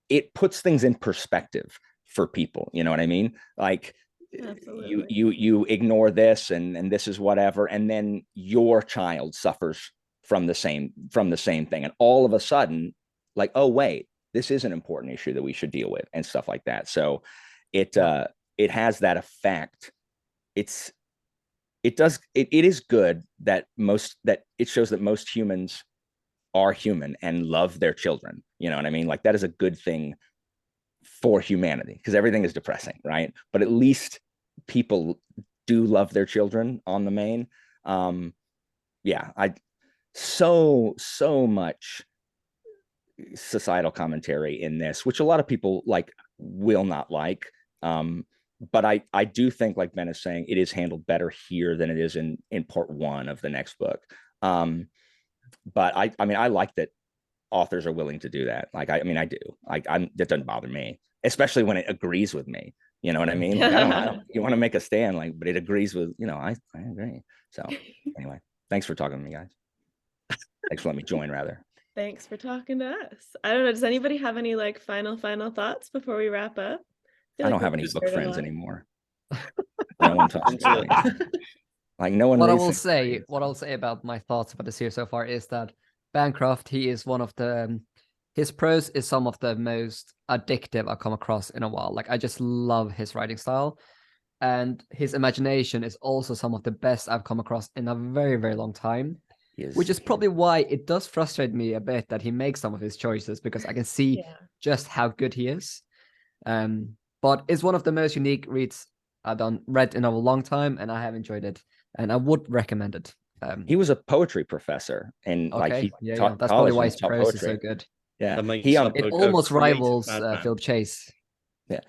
[SPEAKER 2] it puts things in perspective for people. You know what I mean? Like you ignore this and this is whatever, and then your child suffers from the same thing, and all of a sudden, like, oh wait, this is an important issue that we should deal with and stuff like that. So it has that effect. It is good that it shows that most humans are human and love their children. You know what I mean? Like that is a good thing for humanity, because everything is depressing, right? But at least people do love their children on the main. So much societal commentary in this, which a lot of people like will not like. But I do think, like Ben is saying, it is handled better here than it is in part one of the next book. But I mean, I like that authors are willing to do that. Like, I mean, I do. Like, that doesn't bother me, especially when it agrees with me. You know what I mean? Like, I don't. You want to make a stand, like, but it agrees with. I agree. So anyway, thanks for talking to me, guys. Thanks for letting me join, rather.
[SPEAKER 1] Thanks for talking to us. I don't know. Does anybody have any like final thoughts before we wrap up?
[SPEAKER 2] I don't have any book friends anymore. No one talks to me. Like no one.
[SPEAKER 5] What I'll say about my thoughts about the series so far is that Bancroft, he is one of the. His prose is some of the most addictive I've come across in a while. Like I just love his writing style, and his imagination is also some of the best I've come across in a very, very long time. Which is probably why it does frustrate me a bit that he makes some of his choices, because I can see just how good he is. But it's one of the most unique reads I've read in a long time, and I have enjoyed it, and I would recommend it.
[SPEAKER 2] He was a poetry professor, and
[SPEAKER 5] that's probably why his prose is so good.
[SPEAKER 2] Yeah,
[SPEAKER 5] it almost rivals Philip Chase.
[SPEAKER 2] Yeah,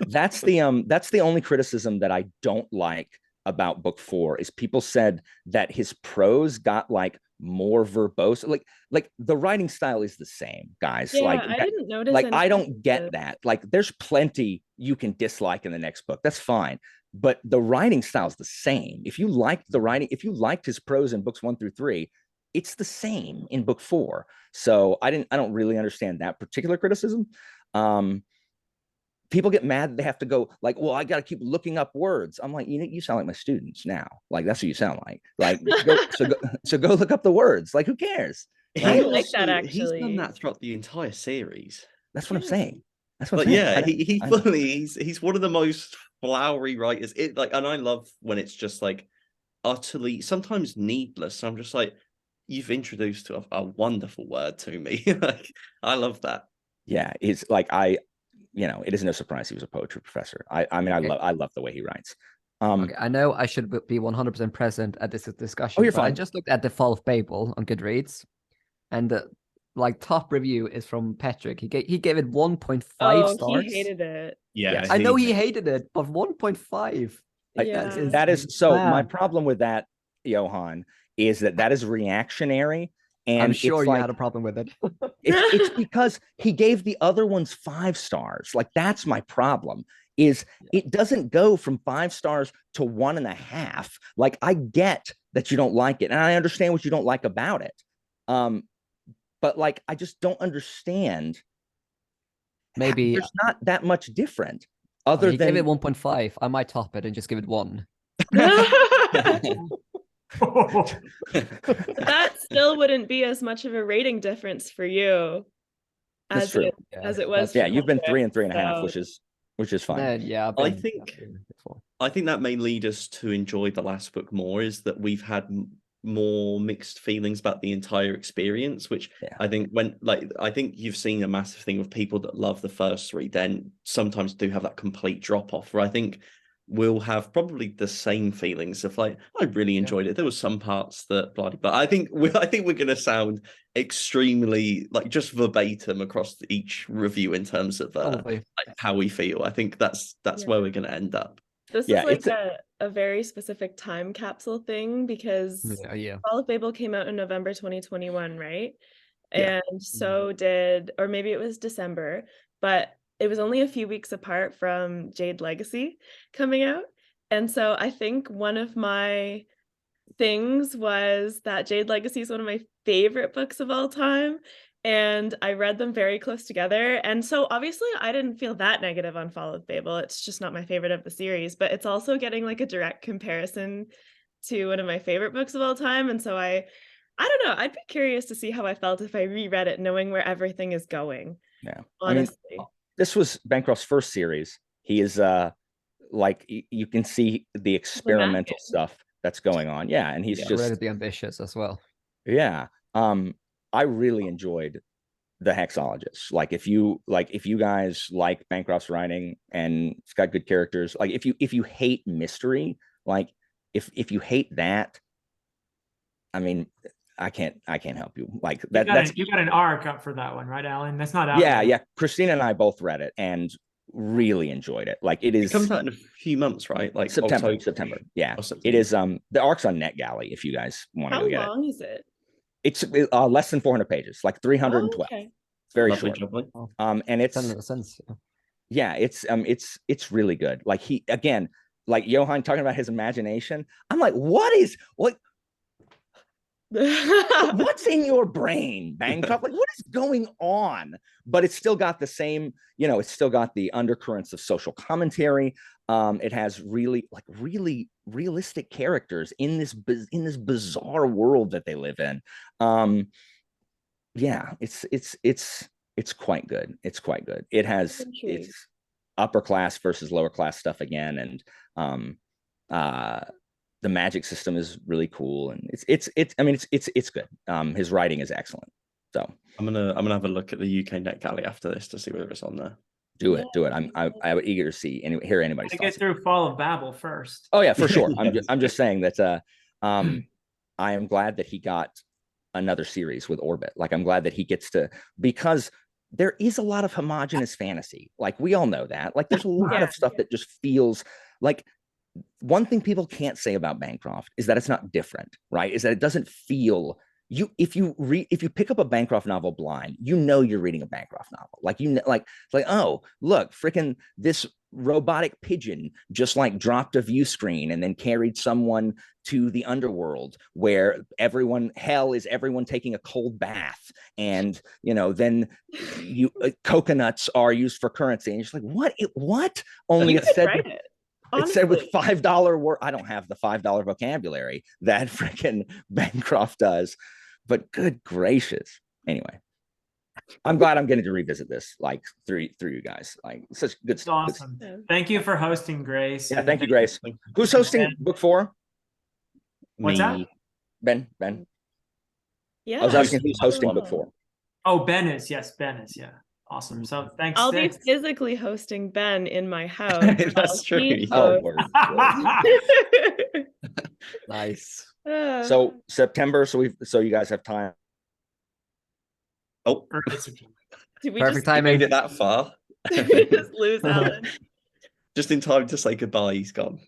[SPEAKER 2] that's the only criticism that I don't like about book 4 is people said that his prose got like more verbose. Like the writing style is the same, guys.
[SPEAKER 1] Yeah,
[SPEAKER 2] like
[SPEAKER 1] I didn't notice.
[SPEAKER 2] Like I don't get that. Like there's plenty you can dislike in the next book. That's fine. But the writing style is the same. If you liked the writing, if you liked his prose in books 1 through 3, it's the same in book 4. So I don't really understand that particular criticism. People get mad that they have to go like, well, I got to keep looking up words. I'm like, you sound like my students now. Like, that's what you sound like. Like, go look up the words. Like, who cares?
[SPEAKER 1] I like that, actually.
[SPEAKER 3] He's done that throughout the entire series.
[SPEAKER 2] That's what I'm saying. That's what
[SPEAKER 3] I'm saying. Yeah, he's one of the most flowery writers. And I love when it's just like utterly, sometimes needless. I'm just like, you've introduced a wonderful word to me. Like, I love that.
[SPEAKER 2] Yeah, it's like it is no surprise he was a poetry professor. I mean, okay. I love the way he writes.
[SPEAKER 5] Okay, I know I should be 100% present at this discussion.
[SPEAKER 2] Oh, you're fine.
[SPEAKER 5] I just looked at the Fall of Babel on Goodreads, and the top review is from Patrick. He gave it 1.5 stars.
[SPEAKER 1] He hated it.
[SPEAKER 3] Yeah,
[SPEAKER 5] I know he hated it, but 1.5.
[SPEAKER 2] That is so. Bad. My problem with that, Johan, is that is reactionary. And
[SPEAKER 5] I'm sure you had a problem with it.
[SPEAKER 2] it's because he gave the other ones 5 stars. Like, that's my problem, is it doesn't go from 5 stars to 1.5. Like, I get that you don't like it, and I understand what you don't like about it. But like, I just don't understand.
[SPEAKER 5] Maybe
[SPEAKER 2] there's not that much different. Other than
[SPEAKER 5] give it 1.5, I might top it and just give it 1.
[SPEAKER 1] That still wouldn't be as much of a rating difference for you
[SPEAKER 2] That's
[SPEAKER 1] as
[SPEAKER 2] true.
[SPEAKER 1] it
[SPEAKER 5] Yeah,
[SPEAKER 1] as it was
[SPEAKER 2] Yeah,
[SPEAKER 1] for
[SPEAKER 2] you've been
[SPEAKER 1] Hendrik,
[SPEAKER 2] 3 and 3.5,
[SPEAKER 1] so
[SPEAKER 2] which is fine.
[SPEAKER 5] Then, yeah,
[SPEAKER 3] I think
[SPEAKER 5] before.
[SPEAKER 3] I think that may lead us to enjoy the last book more, is that we've had more mixed feelings about the entire experience, which
[SPEAKER 2] Yeah.
[SPEAKER 3] I think I think you've seen a massive thing with people that love the first three, then sometimes do have that complete drop off, where I think we'll have probably the same feelings of like, I really enjoyed it. There were some parts that bloody, but I think we're going to sound extremely like just verbatim across each review in terms of
[SPEAKER 5] Probably.
[SPEAKER 3] like how we feel. I think that's where we're going to end up.
[SPEAKER 1] this
[SPEAKER 2] Yeah,
[SPEAKER 1] is like
[SPEAKER 2] it's
[SPEAKER 1] a very specific time capsule thing because
[SPEAKER 5] Yeah.
[SPEAKER 1] Fall of Babel came out in November 2021, right?
[SPEAKER 3] Yeah.
[SPEAKER 1] And so did, or maybe it was December, but it was only a few weeks apart from Jade Legacy coming out. And so I think one of my things was that Jade Legacy is one of my favorite books of all time. And I read them very close together. And so obviously I didn't feel that negative on Fall of Babel. It's just not my favorite of the series, but it's also getting like a direct comparison to one of my favorite books of all time. And so I don't know, I'd be curious to see how I felt if I reread it, knowing where everything is going.
[SPEAKER 2] Yeah.
[SPEAKER 1] Honestly.
[SPEAKER 2] I mean, this was Bancroft's first series. He is like you can see the experimental stuff that's going on. Yeah, and he's just
[SPEAKER 5] ready to be ambitious as well.
[SPEAKER 2] Yeah. I really enjoyed the Hexologist. Like if you guys like Bancroft's writing and it's got good characters, like if you hate mystery, like if you hate that, I mean, I can't help you. Like
[SPEAKER 4] you got an arc up for that one, right, Alan? That's not out yet.
[SPEAKER 2] Yeah. Christina and I both read it and really enjoyed it. Like it
[SPEAKER 3] comes out in a few months, right? Like
[SPEAKER 2] September. Yeah. It is the arc's on NetGalley if you guys want to go get it.
[SPEAKER 1] How long is it?
[SPEAKER 2] It's less than 400 pages, like 312.
[SPEAKER 1] Oh, okay.
[SPEAKER 2] It's very
[SPEAKER 3] Lovely,
[SPEAKER 2] short.
[SPEAKER 3] lovely.
[SPEAKER 2] And it's
[SPEAKER 5] sense.
[SPEAKER 2] Yeah, it's really good. Like he again, like Johan talking about his imagination. I'm like, what's in your brain, Bancroft? Like, what is going on? But it's still got the same, it's still got the undercurrents of social commentary. It has really realistic characters in this bizarre world that they live in. Yeah, it's quite good. It's quite good. It's upper class versus lower class stuff again, and the magic system is really cool, and it's good. His writing is excellent. So
[SPEAKER 3] I'm gonna have a look at the UK NetGalley after this to see whether it's on there.
[SPEAKER 2] Do it. I'm eager to hear anybody's thoughts.
[SPEAKER 4] Get through Fall of Babel first.
[SPEAKER 2] Oh yeah, for sure. I'm just saying that I am glad that he got another series with Orbit. Like I'm glad that he gets to, because there is a lot of homogenous fantasy. Like we all know that. Like there's a lot of stuff that just feels like, one thing people can't say about Bancroft is that it's not different, right? Is that it doesn't feel, if you pick up a Bancroft novel blind, you're reading a Bancroft novel. Like oh look, freaking this robotic pigeon just like dropped a view screen and then carried someone to the underworld where hell is everyone taking a cold bath, and then coconuts are used for currency, and you're just like, what? Only it said it said with $5 word. I don't have the $5 vocabulary that freaking Bancroft does, but good gracious. Anyway, I'm glad I'm getting to revisit this like through you guys. Like such good stuff.
[SPEAKER 4] Awesome. Thank you for hosting, Grace.
[SPEAKER 2] Yeah, thank you, Grace. Who's hosting book 4?
[SPEAKER 4] What's that?
[SPEAKER 2] Ben.
[SPEAKER 1] Yeah.
[SPEAKER 2] I was asking who's hosting book 4.
[SPEAKER 4] Oh, Ben is. Yes, Ben is. Yeah. Awesome. So thanks.
[SPEAKER 1] I'll be physically hosting Ben in my house.
[SPEAKER 3] That's true.
[SPEAKER 2] Oh, word.
[SPEAKER 5] Nice.
[SPEAKER 2] So September. So you guys have time.
[SPEAKER 3] Oh,
[SPEAKER 1] Did we
[SPEAKER 5] Perfect
[SPEAKER 1] just
[SPEAKER 5] timing.
[SPEAKER 3] made it that far.
[SPEAKER 1] just lose Alan?
[SPEAKER 3] Just in time to say goodbye. He's gone.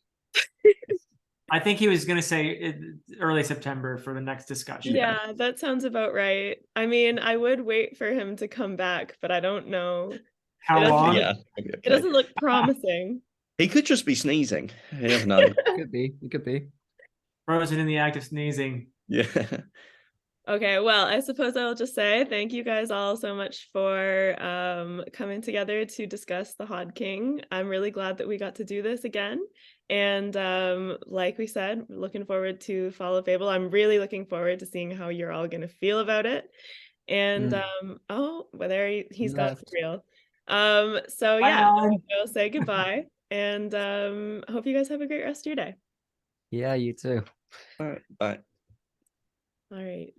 [SPEAKER 4] I think he was going to say early September for the next discussion.
[SPEAKER 1] Yeah, that sounds about right. I mean, I would wait for him to come back, but I don't know.
[SPEAKER 4] How long?
[SPEAKER 3] Yeah,
[SPEAKER 1] It doesn't look promising.
[SPEAKER 3] He could just be sneezing. You never know.
[SPEAKER 5] It could be.
[SPEAKER 4] Frozen in the act of sneezing.
[SPEAKER 3] Yeah.
[SPEAKER 1] Okay, well, I suppose I'll just say thank you guys all so much for coming together to discuss the Hod King. I'm really glad that we got to do this again. And like we said, we're looking forward to Fall of Fable. I'm really looking forward to seeing how you're all going to feel about it. And oh, well, he's gone for
[SPEAKER 5] Left.
[SPEAKER 1] real. So
[SPEAKER 4] Bye,
[SPEAKER 1] yeah,
[SPEAKER 4] Alan.
[SPEAKER 1] I'll say goodbye, and hope you guys have a great rest of your day.
[SPEAKER 5] Yeah, you too.
[SPEAKER 3] All right, bye.
[SPEAKER 1] All right.